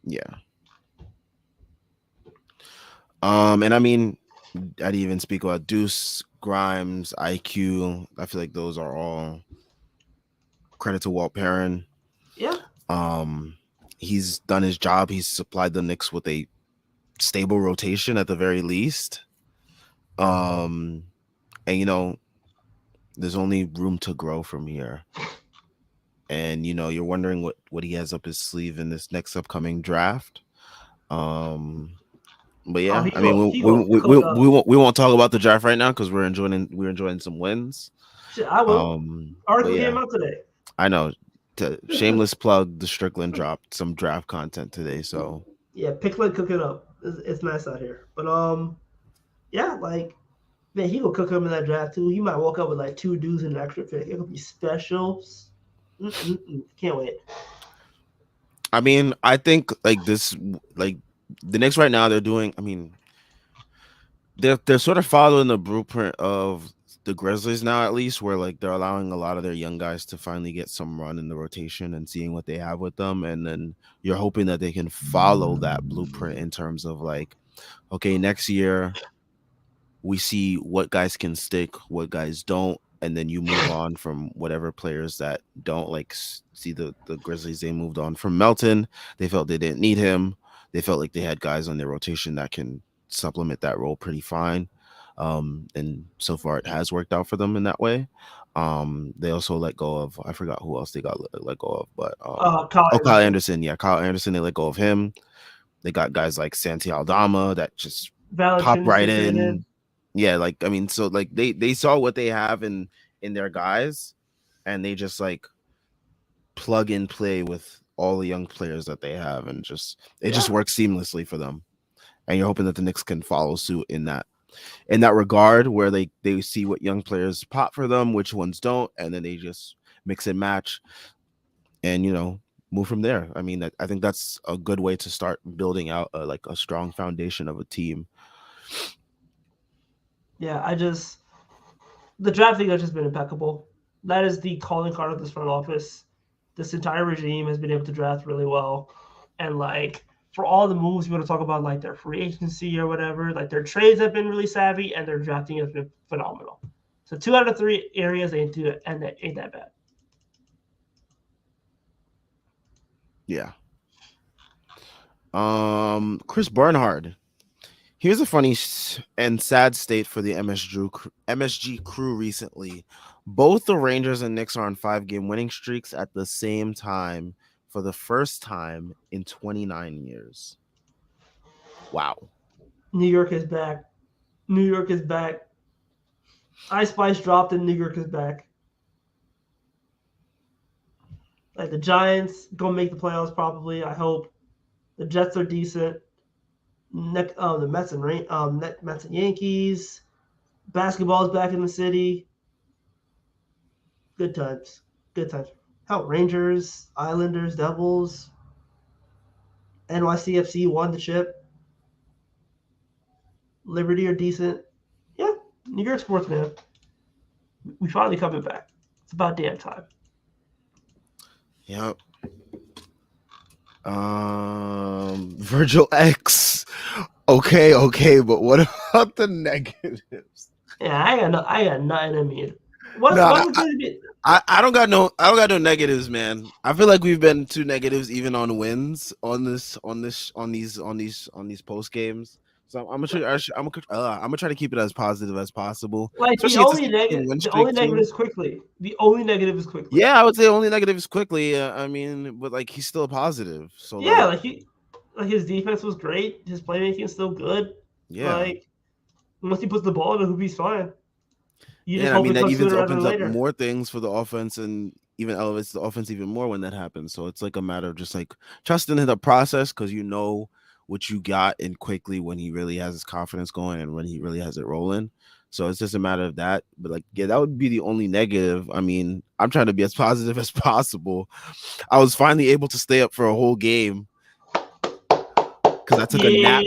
S1: yeah. And I mean, I'd even speak about Deuce, Grimes, IQ. I feel like those are all credit to Walt Perrin.
S2: Yeah.
S1: Um, he's done his job. He's supplied the Knicks with a stable rotation at the very least. Um, and you know, there's only room to grow from here. And you know, you're wondering what he has up his sleeve in this next upcoming draft. Um, but
S2: Oh,
S1: yeah,
S2: he
S1: I mean,
S2: go he go cook up.
S1: we won't talk about the draft right now because we're enjoying some wins.
S2: Shit, I will.
S1: But
S2: Article came
S1: yeah,
S2: out today.
S1: I know. Shameless plug. The Strickland dropped some draft content today, so
S2: Yeah, Picklet cook it up. It's nice out here. But yeah, like man, he will cook him in that draft too. He might walk up with like 2 dudes in an extra pick. It could be specials. Can't wait.
S1: I mean, I think like this, like the Knicks right now, they're doing. I mean, they're sort of following the blueprint of the Grizzlies now, at least, where like they're allowing a lot of their young guys to finally get some run in the rotation and seeing what they have with them, and then you're hoping that they can follow that blueprint in terms of like, okay, next year we see what guys can stick, what guys don't, and then you move on from whatever players that don't like see the Grizzlies. They moved on from Melton. They felt they didn't need him. They felt like they had guys on their rotation that can supplement that role pretty fine. And so far it has worked out for them in that way. They also let go of I forgot who else they got let go of, but
S2: Kyle
S1: oh, Kyle
S2: Anderson,
S1: Anderson, yeah, Kyle Anderson. They let go of him. They got guys like Santi Aldama that just pop
S2: Valanciunas
S1: right
S2: they traded.
S1: in. Yeah, like I mean, so like they saw what they have in their guys, and they just like plug and play with all the young players that they have, and just it just
S2: Yeah,
S1: works seamlessly for them. And you're hoping that the Knicks can follow suit in that regard, where they see what young players pop for them, which ones don't, and then they just mix and match, and you know move from there. I mean, I think that's a good way to start building out like a strong foundation of a team.
S2: yeah. The drafting has just been impeccable. That is the calling card of this front office. This entire regime has been able to draft really well, and like for all the moves you want to talk about, like their free agency or whatever, like their trades have been really savvy and their drafting has been phenomenal. So 2 out of 3 areas they do it, and it ain't that bad.
S1: Yeah. Chris Barnhard. Here's a funny and sad state for the MSG crew recently. Both the Rangers and Knicks are on 5-game winning streaks at the same time for the first time in 29 years. Wow.
S2: New York is back. New York is back. Ice Spice dropped and New York is back. Like the Giants gonna make the playoffs probably. I hope. The Jets are decent. The Mets and Mets and Yankees. Basketball is back in the city. Good times. Good times. Hell, Rangers, Islanders, Devils, NYCFC won the chip. Liberty are decent. Yeah, New York sports, man. We finally coming back. It's about damn time.
S1: Yep. Virgil X. Okay, but what about the negatives?
S2: Yeah, I got nothing in me. What
S1: I don't got no negatives, man. I feel like we've been too negatives even on wins on these post games. So I'm gonna try to keep it as positive as possible.
S2: like the
S1: Especially
S2: only
S1: it's a win
S2: the
S1: streak
S2: only negative
S1: too.
S2: is quickly. The only negative is quickly.
S1: Yeah, I would say only negative is quickly. I mean, but like he's still positive. So
S2: Yeah,
S1: like
S2: his defense was great. His playmaking is still good.
S1: yeah.
S2: Like once he puts the ball in the hoop, he's fine. You
S1: Yeah,
S2: just
S1: and I
S2: hope
S1: mean
S2: it
S1: that
S2: comes
S1: even
S2: sooner rather than
S1: opens up
S2: later.
S1: more things for the offense and even elevates the offense even more when that happens. So it's like a matter of just like trusting in the process because you know what you got in quickly when he really has his confidence going and when he really has it rolling. So it's just a matter of that. But like, yeah, that would be the only negative. I mean, I'm trying to be as positive as possible. I was finally able to stay up for a whole game because I took a nap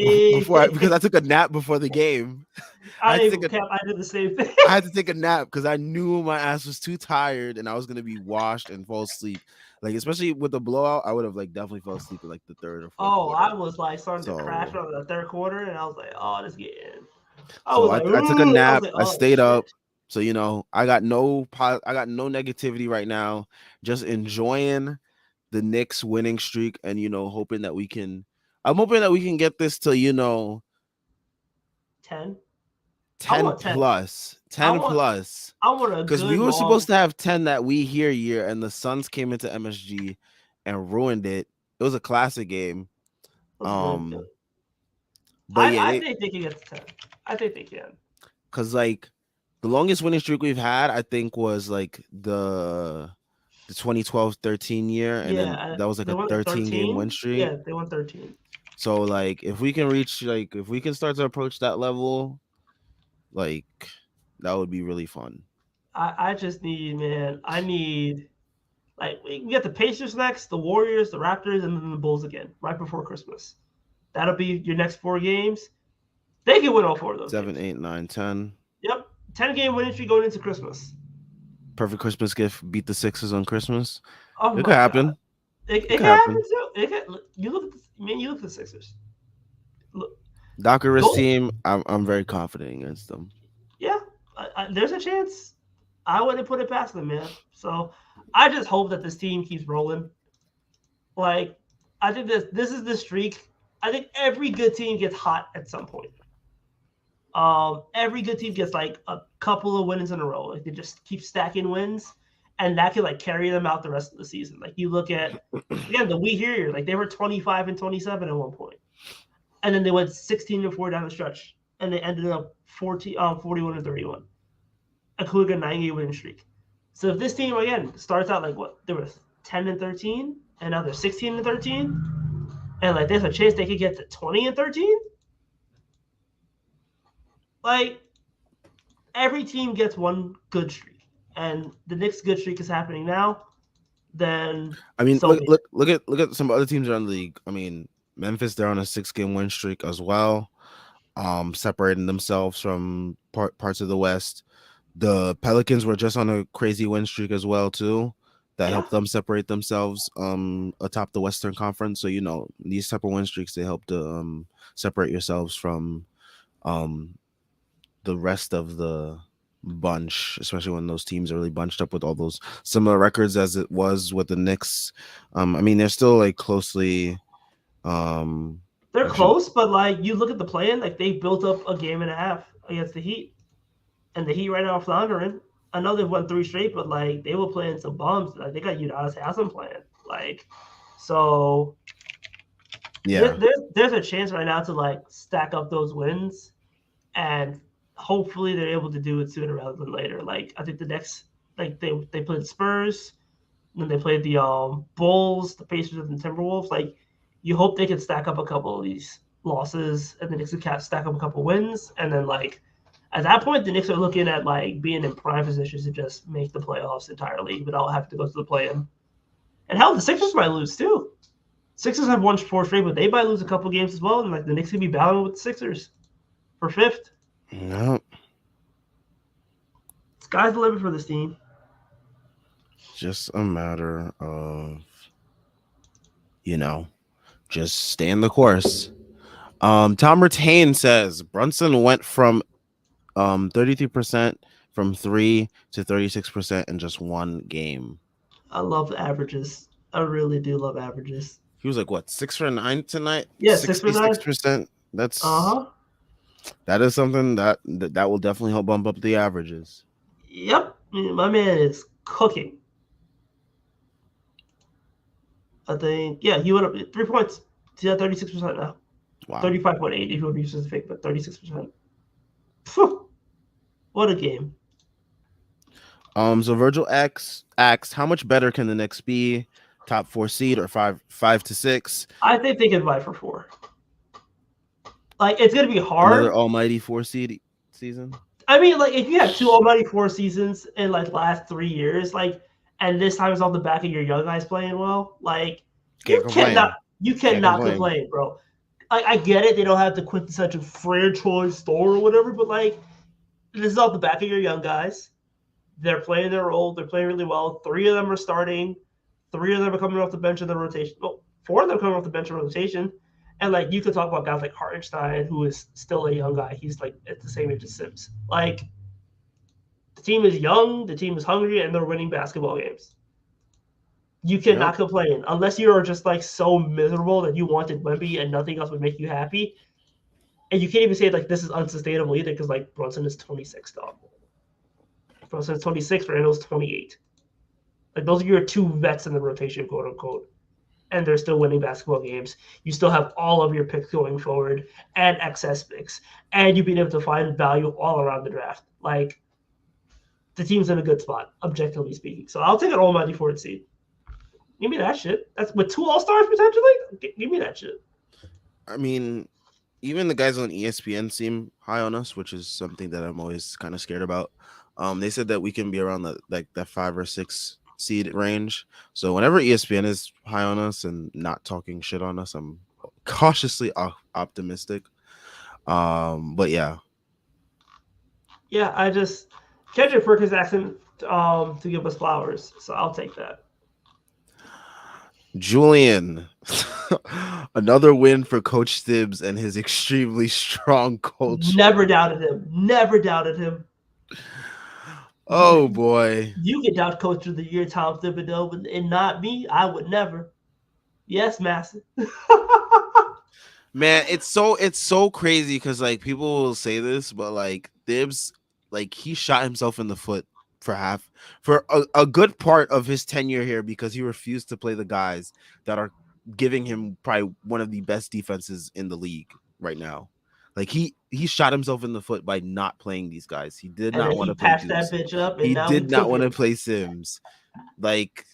S1: because I took a nap before the game. I
S2: I
S1: had to
S2: didn't
S1: take a
S2: cap. I did the same thing.
S1: I had to take a nap because I knew my ass was too tired and I was gonna be washed and fall asleep. Like especially with the blowout, I would have like definitely fell asleep in like the third or fourth
S2: Oh, I
S1: quarter.
S2: was like starting to crash
S1: So
S2: on the third quarter, and I was like, "Oh, this getting." I
S1: so
S2: was
S1: I,
S2: like,
S1: I took a
S2: "Ooh," I was
S1: nap.
S2: like,
S1: I
S2: "Oh
S1: stayed up.
S2: shit."
S1: So I got I got no negativity right now. Just enjoying the Knicks winning streak and hoping that we can. I'm hoping that we can get this to
S2: 10. I
S1: 10
S2: want 10.
S1: plus
S2: I
S1: 10
S2: want.
S1: plus
S2: I want a
S1: because we
S2: good
S1: were supposed
S2: long.
S1: to have 10 that we year and the Suns came into MSG and ruined it. It was a classic game.
S2: That's good.
S1: um but yeah,
S2: I think they can get to 10. I think they can.
S1: because like the longest winning streak we've had I think was like the 2012-13 year, and then
S2: Yeah,
S1: that was like
S2: they
S1: a
S2: won
S1: 13-game win
S2: 13.
S1: streak.
S2: Yeah, they won 13.
S1: So like if we can reach like if we can start to approach that level, like that would be really fun.
S2: I just need, man. I need like we get the Pacers next, the Warriors, the Raptors, and then the Bulls again right before Christmas. That'll be your next 4 games. They can win all 4 of those
S1: 7,
S2: games.
S1: 8, 9, 10.
S2: Yep, 10-game winning streak going into Christmas.
S1: Perfect Christmas gift. Beat the Sixers on Christmas.
S2: Oh
S1: It could
S2: my god,
S1: happen.
S2: it
S1: It
S2: can
S1: could
S2: happen
S1: happen.
S2: too. It can, you look at you look at the Sixers. Look,
S1: Docker Risk
S2: go.
S1: team. I'm very confident against them.
S2: Yeah, there's a chance. I wouldn't put it past them, man. So I just hope that this team keeps rolling. Like I think this is the streak. I think every good team gets hot at some point. Every good team gets like a couple of wins in a row. Like they just keep stacking wins, and that can like carry them out the rest of the season. Like you look at again the We Hear You, like they were 25-27 at one point, and then they went 16-4 down the stretch, and they ended up 41-31, including a 9-game winning streak. So if this team again starts out like what there was 10-13, and now they're 16-13, and like there's a chance they could get to 20-13. Like every team gets one good streak, and the Knicks' good streak is happening now. Then
S1: I mean,
S2: so be it.
S1: look at some other teams around the league. I mean, Memphis, they're on a 6-game win streak as well. Separating themselves from parts of the West. The Pelicans were just on a crazy win streak as well too. that
S2: Yeah,
S1: helped them separate themselves atop the Western Conference. So these type of win streaks, they help to separate yourselves from um the rest of the bunch, especially when those teams are really bunched up with all those similar records as it was with the Knicks. I mean, they're still like closely
S2: they're
S1: actually,
S2: close, but like you look at the play-in, like they built up a game and a half against the Heat, and the Heat right now are floundering. I know they've won 3 straight, but like they were playing some bums. Like they got Udonis Haslam playing. Like so,
S1: yeah.
S2: there's a chance right now to like stack up those wins, and hopefully they're able to do it sooner rather than later. Like I think the next, like they played the Spurs, then they played the Bulls, the Pacers, and the Timberwolves. Like you hope they can stack up a couple of these losses, and the Knicks can stack up a couple wins, and then like at that point, the Knicks are looking at like being in prime positions to just make the playoffs entirely without having to go to the play-in. And hell, the Sixers might lose too. Sixers have won 4 straight, but they might lose a couple games as well, and like the Knicks could be battling with the Sixers for fifth.
S1: No,
S2: Sky's the limit for this team.
S1: just a matter of you know just staying the course. Tom Retain says Brunson went from 33% from three to 36% in just one game.
S2: I love averages. I really do love averages.
S1: He was like what 6 for 9 tonight,
S2: Yeah, 6 for 9.
S1: 66%.
S2: Uh huh.
S1: That is something that will definitely help bump up the averages.
S2: Yep. My man is cooking. I think, yeah, he went up 3 points. He's at 36% now.
S1: Wow.
S2: 35.8 if you would be specific, but 36%. What a game.
S1: So Virgil X asks, how much better can the Knicks be? Top 4 seed or five to 6?
S2: I think they can vie for 4. Like, it's going to be hard.
S1: Another almighty 4 seed season?
S2: I mean, like, if you have 2 almighty 4 seasons in, like, last 3 years, like, and this time it's on the back of your young guys playing well, like,
S1: Can't complain.
S2: You cannot complain, bro. I get it. They don't have the quintessential franchise star or whatever, but, like, this is off the back of your young guys. They're playing their role. They're playing really well. 3 of them are starting. 3 of them are coming off the bench in the rotation. Well, 4 of them are coming off the bench in rotation. And, like, you could talk about guys like Hartenstein, who is still a young guy. He's, like, at the same age as Sims. Like, the team is young. The team is hungry, and they're winning basketball games. You cannot complain unless you are just, like, so miserable that you wanted Wemby and nothing else would make you happy. And you can't even say, like, this is unsustainable either because, like, Brunson is 26, dog. Brunson is 26, Randall's 28. Like, those are your 2 vets in the rotation, quote unquote. And they're still winning basketball games. You still have all of your picks going forward and excess picks. And you've been able to find value all around the draft. Like, the team's in a good spot, objectively speaking. So I'll take an almighty 4th seed. Give me that shit. That's with 2 All-Stars potentially? Give me that shit.
S1: I mean, even the guys on ESPN seem high on us, which is something that I'm always kind of scared about. They said that we can be around that 5 or 6 seed range. So whenever ESPN is high on us and not talking shit on us, I'm cautiously optimistic. But yeah.
S2: Yeah, I just Kendrick Perkins asked him to give us flowers, so I'll take that.
S1: Julian, another win for Coach Thibs and his extremely strong culture.
S2: Never doubted him. Never doubted him.
S1: Oh boy.
S2: You can doubt Coach of the Year, Tom Thibodeau, and not me. I would never. Yes, Master.
S1: Man, it's so crazy because like people will say this, but like Thibs, like he shot himself in the foot for a good part of his tenure here because he refused to play the guys that are giving him probably one of the best defenses in the league right now. Like he shot himself in the foot by not playing these guys. He did not want to play
S2: patched that bitch up, and
S1: he
S2: now
S1: did not want to play Sims. Like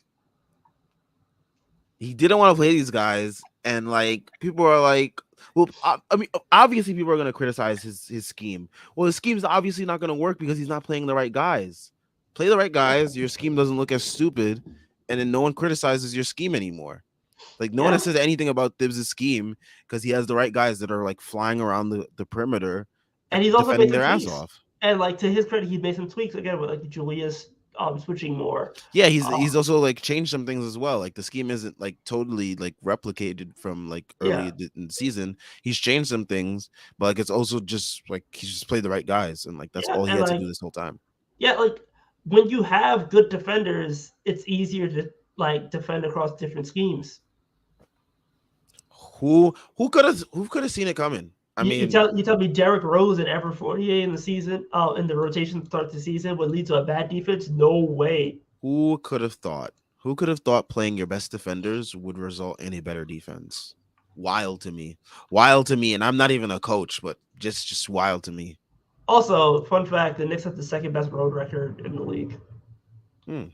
S1: he didn't want to play these guys, and like people are like, well, I mean, obviously people are going to criticize his scheme. Well, his scheme's obviously not going to work because he's not playing the right guys. Play the right guys, your scheme doesn't look as stupid, and then no one criticizes your scheme anymore. Like no one says anything about Thibs' scheme because he has the right guys that are like flying around the perimeter
S2: and he's also
S1: defending
S2: made
S1: their
S2: tweaks.
S1: ass off.
S2: And like to his credit, he made some tweaks again with like Julius switching more.
S1: Yeah, he's
S2: Uh,
S1: also like changed some things as well. Like the scheme isn't like totally like replicated from like
S2: yeah,
S1: in the season. He's changed some things, but like it's also just like he's just played the right guys, and like that's
S2: yeah,
S1: all he
S2: and
S1: had to do
S2: like
S1: this whole time.
S2: yeah, like when you have good defenders, it's easier to like defend across different schemes.
S1: Who could have seen it coming? I mean,
S2: You tell me Derrick Rose and Ever Fournier in the season, in the rotation to start the season would lead to a bad defense? No way.
S1: who could have thought? Who could have thought playing your best defenders would result in a better defense? Wild to me. Wild to me, and I'm not even a coach, but just wild to me.
S2: Also, fun fact: the Knicks have the second best road record in the league.
S1: Hmm.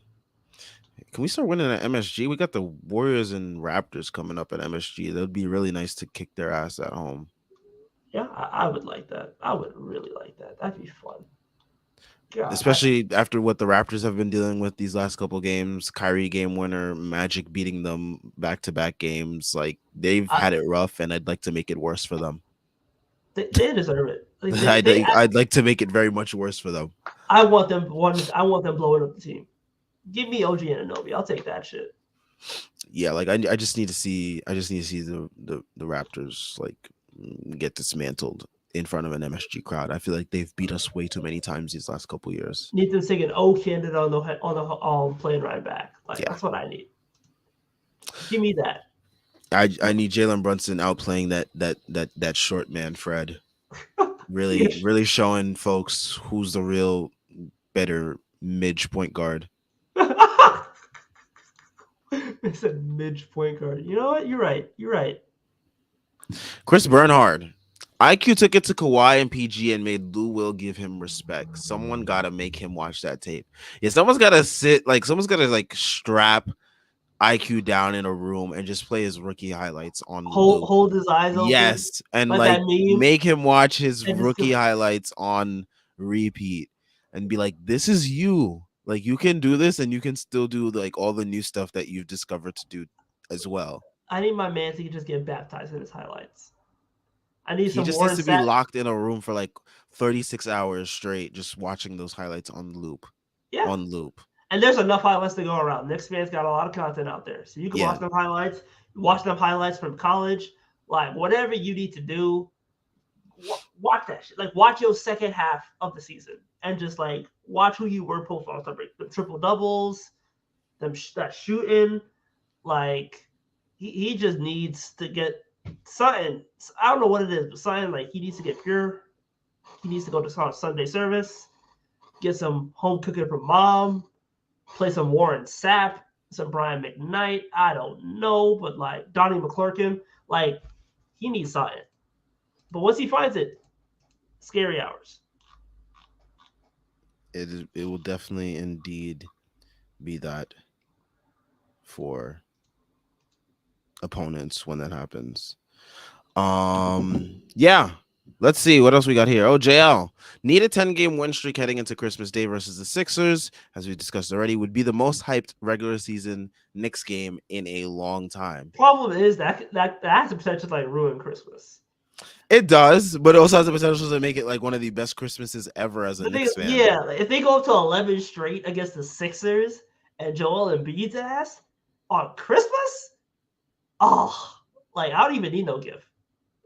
S1: Can we start winning at MSG? We got the Warriors and Raptors coming up at MSG. That would be really nice to kick their ass at home.
S2: Yeah, I would like that. I would really like that. That'd be fun. God,
S1: Especially after what the Raptors have been dealing with these last couple games. Kyrie game winner, Magic beating them back to back games. Like they've
S2: I,
S1: had it rough, and I'd like to make it worse for them.
S2: they deserve it. Like
S1: I'd like to make it very much worse for them.
S2: I want them I want them blowing up the team. Give me OG Ananobi. I'll take that shit.
S1: Yeah, like I just need to see the Raptors like get dismantled in front of an MSG crowd. I feel like they've beat us way too many times these last couple years.
S2: Need them singing "Oh Candid" on the plane ride back. Like
S1: Yeah,
S2: that's what I need. Give me that.
S1: I need Jalen Brunson outplaying that short man Fred. Really showing folks who's the real better midge point guard.
S2: It's a midge point guard. You know what? You're right. You're right.
S1: Chris Bernhard. IQ took it to Kawhi and PG and made Lou Will give him respect. Someone gotta make him watch that tape. Yeah, someone's gotta like strap IQ down in a room and just play his rookie highlights on loop.
S2: Hold his eyes open
S1: Yes, and
S2: like
S1: like
S2: that meme,
S1: make him watch his
S2: and just
S1: rookie highlights on repeat and be like, "This is you. Like you can do this, and you can still do like all the new stuff that you've discovered to do as well."
S2: I need my man to just get baptized in his highlights. I need
S1: He
S2: some
S1: just needs
S2: Warren
S1: to be
S2: Sapp.
S1: locked in a room for like 36 hours straight, just watching those highlights on loop,
S2: Yeah,
S1: on loop.
S2: and there's enough highlights to go around. Knicks fans got a lot of content out there, so you can
S1: Yeah,
S2: watch them highlights from college, like whatever you need to do. Watch that shit. Like watch your second half of the season and just like watch who you were post on break. The triple doubles, that shooting. Like he just needs to get something. I don't know what it is, but something like he needs to get pure. He needs to go to Sunday service, get some home cooking from mom, play some Warren Sapp, some Brian McKnight. I don't know, but like Donnie McClurkin, like he needs something. But once he finds it, scary hours.
S1: it will definitely indeed be that for opponents when that happens. Yeah. Let's see what else we got here. Oh, JL need a 10-game win streak heading into Christmas Day versus the Sixers, as we discussed already, would be the most hyped regular season Knicks game in a long time.
S2: Problem is that has the potential to like ruin Christmas.
S1: It does, but it also has the potential to make it like one of the best Christmases ever as a
S2: The thing,
S1: Knicks fan.
S2: yeah, if they go up to 11 straight against the Sixers and Joel Embiid's ass on Christmas, oh, like I don't even need no gift.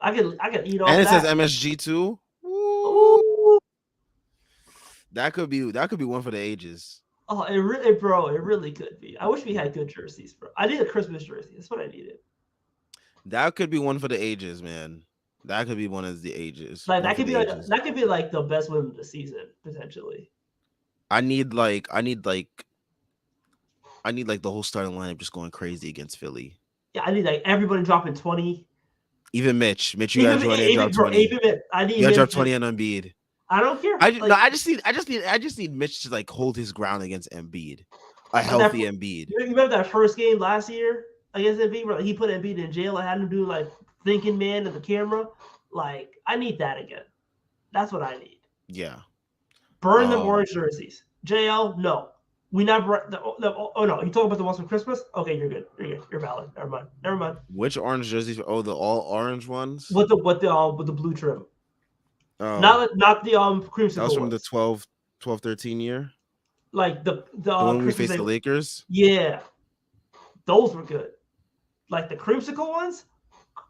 S2: I can eat off
S1: And it says
S2: that.
S1: MSG too. Ooh,
S2: Ooh.
S1: that could be one for the ages.
S2: Oh, it really could be. I wish we had good jerseys, bro. I need a Christmas jersey. That's what I needed.
S1: That could be one for the ages, man. That could be one of the ages.
S2: Like
S1: One for the ages.
S2: that could be like the best win of the season potentially.
S1: I need like the whole starting lineup just going crazy against Philly.
S2: Yeah, I need like everybody dropping 20.
S1: Even Mitch, you gotta join in and drop 20.
S2: I need
S1: You gotta drop
S2: Mitch.
S1: 20 on Embiid.
S2: I don't care.
S1: I just need Mitch to like hold his ground against Embiid, a healthy Embiid.
S2: You remember that first game last year against Embiid where he put Embiid in jail and had him do like thinking man to the camera? Like, I need that again. That's what I need.
S1: Yeah.
S2: Burn them orange jerseys. JL, no. We never. Oh no, you talking about the ones from Christmas? Okay, you're good. You're good. You're valid. Never mind.
S1: Which orange jerseys? Oh, the all orange ones.
S2: With the blue trim.
S1: Oh,
S2: Not the creamsicle
S1: that was from
S2: ones.
S1: the 12-13 year.
S2: Like the
S1: The one we
S2: Christmas
S1: faced
S2: Day.
S1: the Lakers.
S2: Yeah, those were good. Like the creamsicle ones,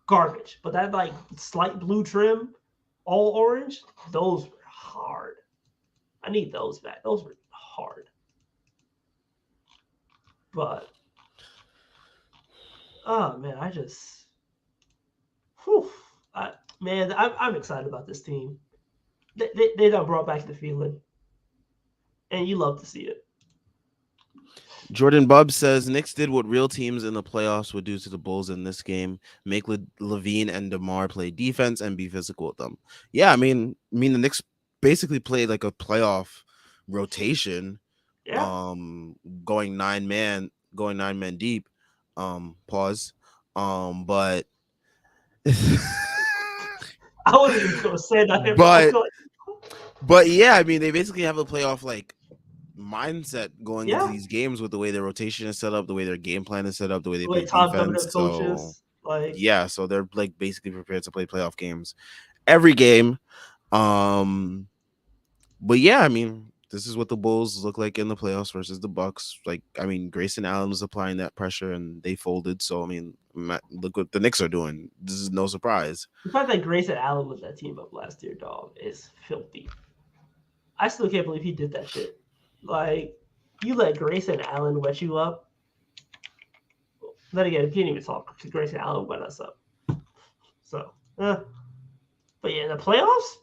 S2: garbage. But that like slight blue trim, all orange, those were hard. I need those back. Those were hard. But oh man, I just, whew, I'm excited about this team. They done brought back the feeling, and you love to see it.
S1: Jordan Bubb says Knicks did what real teams in the playoffs would do to the Bulls in this game: make Levine and DeMar play defense and be physical with them. Yeah, I mean the Knicks basically played like a playoff rotation,
S2: Yeah,
S1: um, going 9 men deep. Pause. But
S2: I wasn't even gonna say that, but I
S1: but
S2: feel like
S1: but yeah, I mean they basically have a playoff like mindset going into
S2: yeah,
S1: these games with the way their rotation is set up, the way their game plan is set up, the way they
S2: the way
S1: play
S2: Tom
S1: defense.
S2: Thibodeau
S1: So
S2: coaches, like
S1: yeah, so they're like basically prepared to play playoff games every game. Um, but yeah, I mean, this is what the Bulls look like in the playoffs versus the Bucks. Like, I mean, Grayson Allen was applying that pressure and they folded. So I mean, look what the Knicks are doing. This is no surprise.
S2: the fact that Grayson Allen was that team up last year, dog, is filthy. I still can't believe he did that shit. Like, you let Grayson Allen wet you up. Then again, you can't even talk because Grayson Allen wet us up. So, but yeah, the playoffs,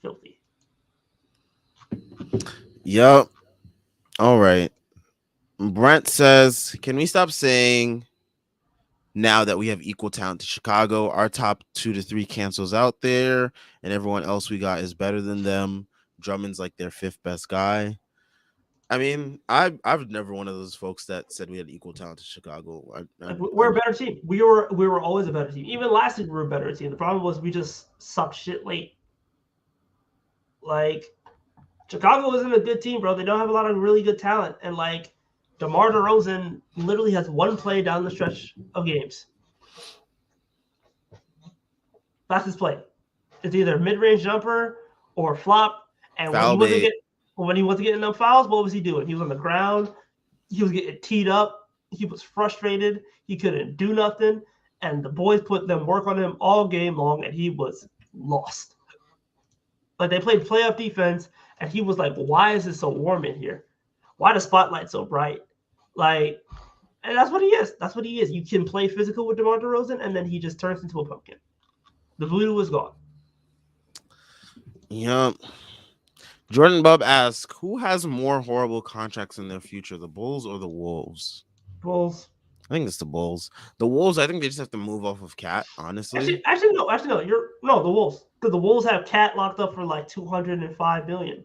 S2: filthy.
S1: Yep. All right. Brent says, can we stop saying now that we have equal talent to Chicago, our top 2 to 3 cancels out there, and everyone else we got is better than them? Drummond's like their fifth best guy. I mean, I've never one of those folks that said we had equal talent to Chicago.
S2: Like we're a better team. We were always a better team. Even last year we were a better team. The problem was we just sucked shit late. Like Chicago isn't a good team, bro. They don't have a lot of really good talent, and like DeMar DeRozan literally has one play down the stretch of games. That's his play. It's either mid-range jumper or flop. And
S1: foul bait.
S2: when he wasn't getting enough fouls, what was he doing? He was on the ground. He was getting teed up. He was frustrated. He couldn't do nothing. And the boys put them work on him all game long, and he was lost. Like they played playoff defense, and he was like, "Why is it so warm in here? Why the spotlight so bright?" Like, and that's what he is. That's what he is. You can play physical with DeMar DeRozan, and then he just turns into a pumpkin. The voodoo is gone.
S1: Yep. Jordan Bub asks, who has more horrible contracts in their future, the Bulls or the Wolves?
S2: Bulls.
S1: I think it's the Bulls. The Wolves, I think they just have to move off of Cat, honestly.
S2: Actually, no. You're no the Wolves because the Wolves have Cat locked up for like 205 million.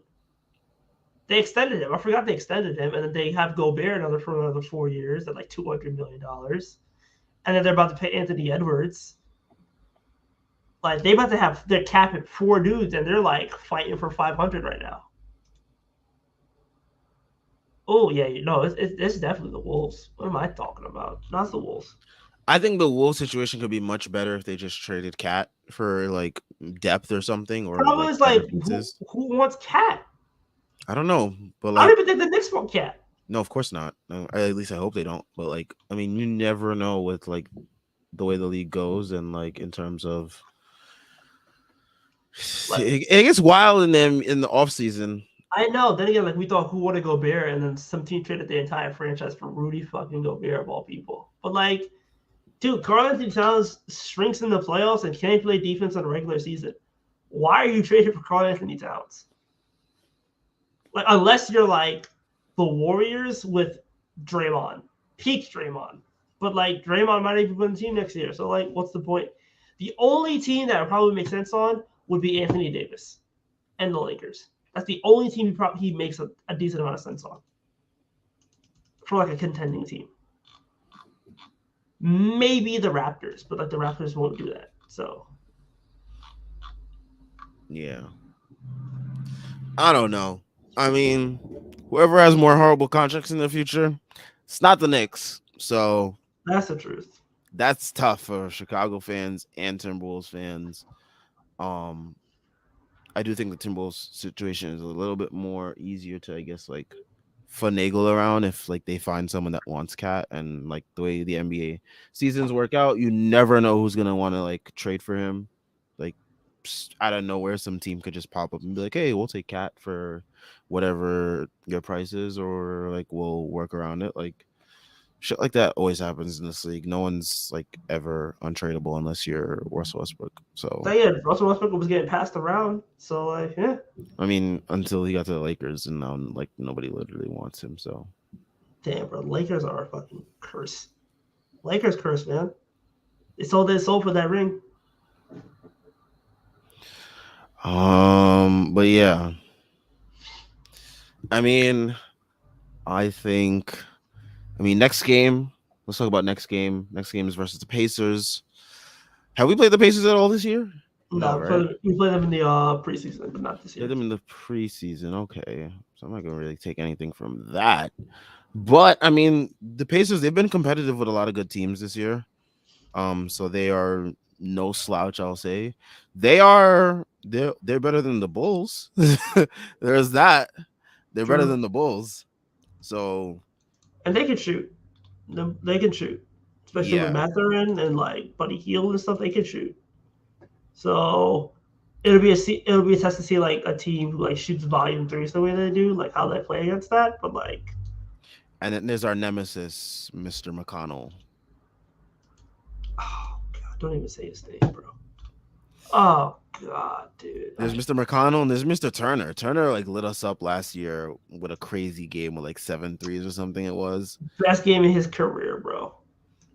S2: They extended him. I forgot they extended him, and then they have Gobert for another 4 years at like $200 million, and then they're about to pay Anthony Edwards. Like they about to have their cap at 4 dudes, and they're like fighting for 500 right now. Oh yeah, it's definitely the Wolves. What am I talking about? Not the Wolves.
S1: I think the Wolves situation could be much better if they just traded Cat for like depth or something, or
S2: Problem
S1: like
S2: is
S1: better
S2: like
S1: pieces.
S2: who wants Cat?
S1: I don't know, but
S2: I
S1: like,
S2: don't even think the Knicks want Cat.
S1: no, of course not. No, at least I hope they don't. But like, I mean, you never know with like the way the league goes, and like in terms of
S2: Like
S1: it gets wild in them in the off season.
S2: I know. Then again, like we thought who wanted Gobert, and then some team traded the entire franchise for Rudy fucking Gobert of all people. But like, dude, Karl-Anthony Towns shrinks in the playoffs and can't play defense in the regular season. Why are you trading for Karl-Anthony Towns? Like, unless you're like the Warriors with Draymond, peak Draymond. But like Draymond might even win the team next year. So like, what's the point? The only team that would probably make sense on would be Anthony Davis and the Lakers. That's the only team he makes a decent amount of sense on for like a contending team. Maybe the Raptors, but like the Raptors won't do that. So
S1: Yeah, I don't know. I mean, whoever has more horrible contracts in the future, it's not the Knicks. So
S2: that's the truth.
S1: that's tough for Chicago fans and Timberwolves fans. Um, I do think the Timberwolves situation is a little bit more easier to, I guess, like finagle around if like they find someone that wants Cat, and like the way the NBA seasons work out, you never know who's gonna want to like trade for him. Like out of nowhere, some team could just pop up and be like, "Hey, we'll take Cat for whatever your price is," or like we'll work around it. Like shit like that always happens in this league. No one's like ever untradeable unless you're Russell Westbrook.
S2: So
S1: So
S2: yeah, Russell Westbrook was getting passed around. So like, yeah.
S1: I mean, until he got to the Lakers, and now like nobody literally wants him. So
S2: Damn, bro, Lakers are a fucking curse. Lakers curse, man. They sold for that ring.
S1: but yeah, I mean, I think, I mean, next game. Let's talk about next game. Next game is versus the Pacers. Have we played the Pacers at all this year? No,
S2: No,
S1: right?
S2: we played them in the preseason, but not this
S1: Played
S2: year.
S1: them in the preseason. Okay, so I'm not gonna really take anything from that. But I mean, the Pacers, they've been competitive with a lot of good teams this year. So they are no slouch, I'll say. They're better than the Bulls. There's that. They're better
S2: True,
S1: than the Bulls. So
S2: and they can shoot. They can shoot, especially with
S1: yeah.
S2: Mathurin and like Buddy Hield and stuff. They can shoot. So it'll be a test to see like a team who like shoots volume threes the way they do, like how they play against that. But like,
S1: And then there's our nemesis, Mr. McConnell.
S2: oh god, don't even say his name, bro. Oh god, dude.
S1: There's Mr. McConnell and there's Mr. Turner. Turner like lit us up last year with a crazy game with like 7 threes or something it was.
S2: Best game in his career, bro.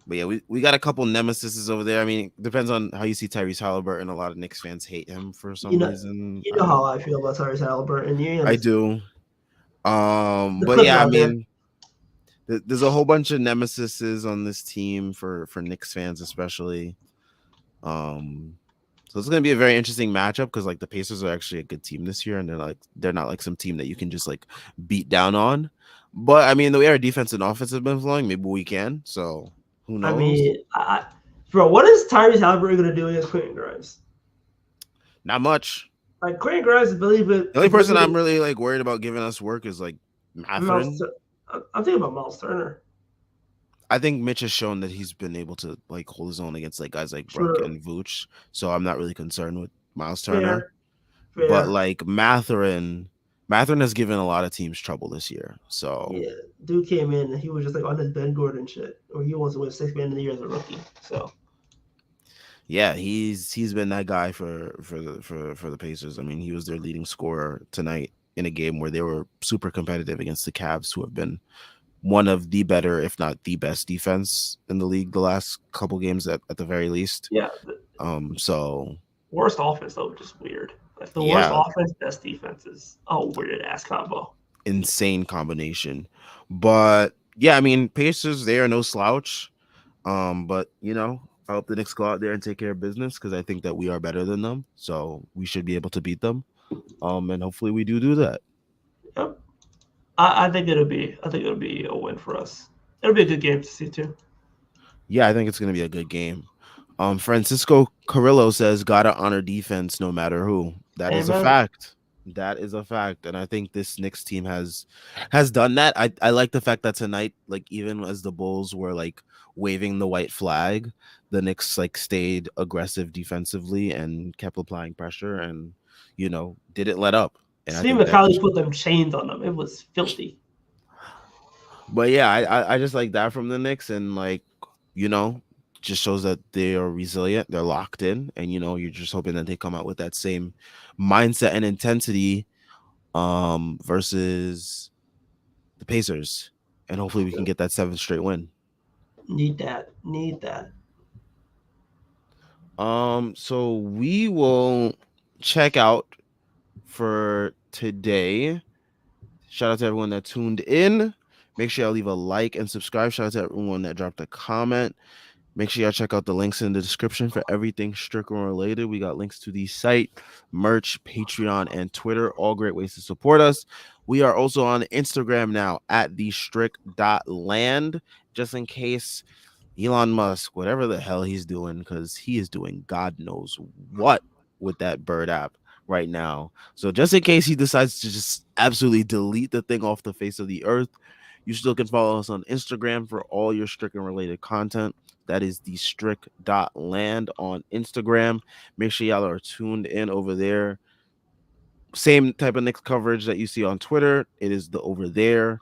S1: But yeah, we got a couple nemesises over there. I mean, depends on how you see Tyrese Halliburton. A lot of Knicks fans hate him for
S2: You
S1: some
S2: know,
S1: reason.
S2: you know how I feel about Tyrese Halliburton. You
S1: I
S2: understand?
S1: do.
S2: The
S1: But
S2: clips
S1: yeah, I
S2: out there.
S1: mean, there's a whole bunch of nemesises on this team for Knicks fans especially. Um, so it's gonna be a very interesting matchup because like the Pacers are actually a good team this year, and they're not like some team that you can just like beat down on. But I mean, the way our defense and offense have been flowing, maybe we can. So who
S2: I
S1: knows?
S2: mean, bro, what is Tyrese Halliburton gonna do against Quentin Grimes?
S1: Not much.
S2: Like Quentin Grimes is
S1: The only
S2: is
S1: person
S2: literally
S1: I'm really like worried about giving us work is like
S2: Miles.
S1: Matherin.
S2: I'm thinking about Miles Turner.
S1: I think Mitch has shown that he's been able to like hold his own against like guys like Brook
S2: True,
S1: and Vooch. So I'm not really concerned with Miles Turner.
S2: fair,
S1: But
S2: fair.
S1: like Matherin has given a lot of teams trouble this year. So
S2: Yeah, dude came in and he was just like on his Ben Gordon shit, or he wants to win six man of the year as a rookie. So
S1: yeah, he's been that guy for the Pacers. I mean, he was their leading scorer tonight in a game where they were super competitive against the Cavs, who have been one of the better, if not the best defense in the league the last couple games at the very least.
S2: yeah,
S1: So
S2: worst offense though, which is weird. Like the worst
S1: yeah,
S2: offense, best defense is a weird ass combo.
S1: insane combination. But yeah, I mean, Pacers, they are no slouch. But you know, I hope the Knicks go out there and take care of business because I think that we are better than them. So we should be able to beat them. And hopefully we do that.
S2: Yep. I think it'll be a win for us. It'll be a good game to see too.
S1: Yeah, I think it's gonna be a good game. Francisco Carrillo says, "Gotta honor defense no matter who." That is a
S2: Amen.
S1: fact. That is a fact, and I think this Knicks team has done that. I like the fact that tonight, like even as the Bulls were like waving the white flag, the Knicks like stayed aggressive defensively and kept applying pressure, and didn't let up. And I
S2: Steve
S1: think that
S2: McCauley
S1: just
S2: put them chains on them. It was filthy.
S1: But yeah, I just like that from the Knicks, and like you know, just shows that they are resilient, they're locked in, and you're just hoping that they come out with that same mindset and intensity versus the Pacers, and hopefully we can get that seventh straight win.
S2: Need that. Need that.
S1: So we will check out for today. Shout out to everyone that tuned in. Make sure y'all leave a like and subscribe. Shout out to everyone that dropped a comment. Make sure y'all check out the links in the description for everything Strickland related. We got links to the site, merch, Patreon, and Twitter. All great ways to support us. We are also on Instagram now at thestrick.land, just in case Elon Musk, whatever the hell he's doing, because he is doing God knows what with that bird app. right now. So just in case he decides to just absolutely delete the thing off the face of the earth, you still can follow us on Instagram for all your Stricken related content. That is the strick.land on Instagram. Make sure y'all are tuned in over there. Same type of Knicks coverage that you see on Twitter. It is the over there.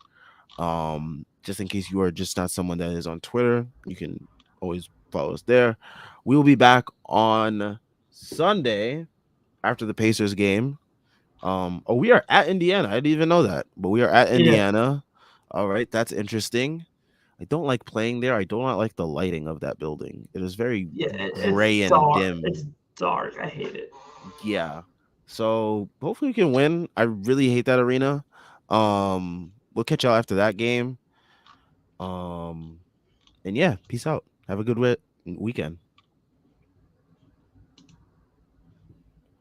S1: Just in case you are just not someone that is on Twitter, you can always follow us there. We will be back on Sunday after the Pacers game. Oh, we are at Indiana. I didn't even know that, but we are at
S2: Yeah,
S1: Indiana. All right, that's interesting. I don't like playing there. I do not like the lighting of that building. It is very
S2: yeah, it's
S1: gray and
S2: dark.
S1: dim.
S2: It's dark. I hate it.
S1: Yeah. So hopefully we can win. I really hate that arena. We'll catch y'all after that game. Um, and yeah, peace out. Have a good weekend.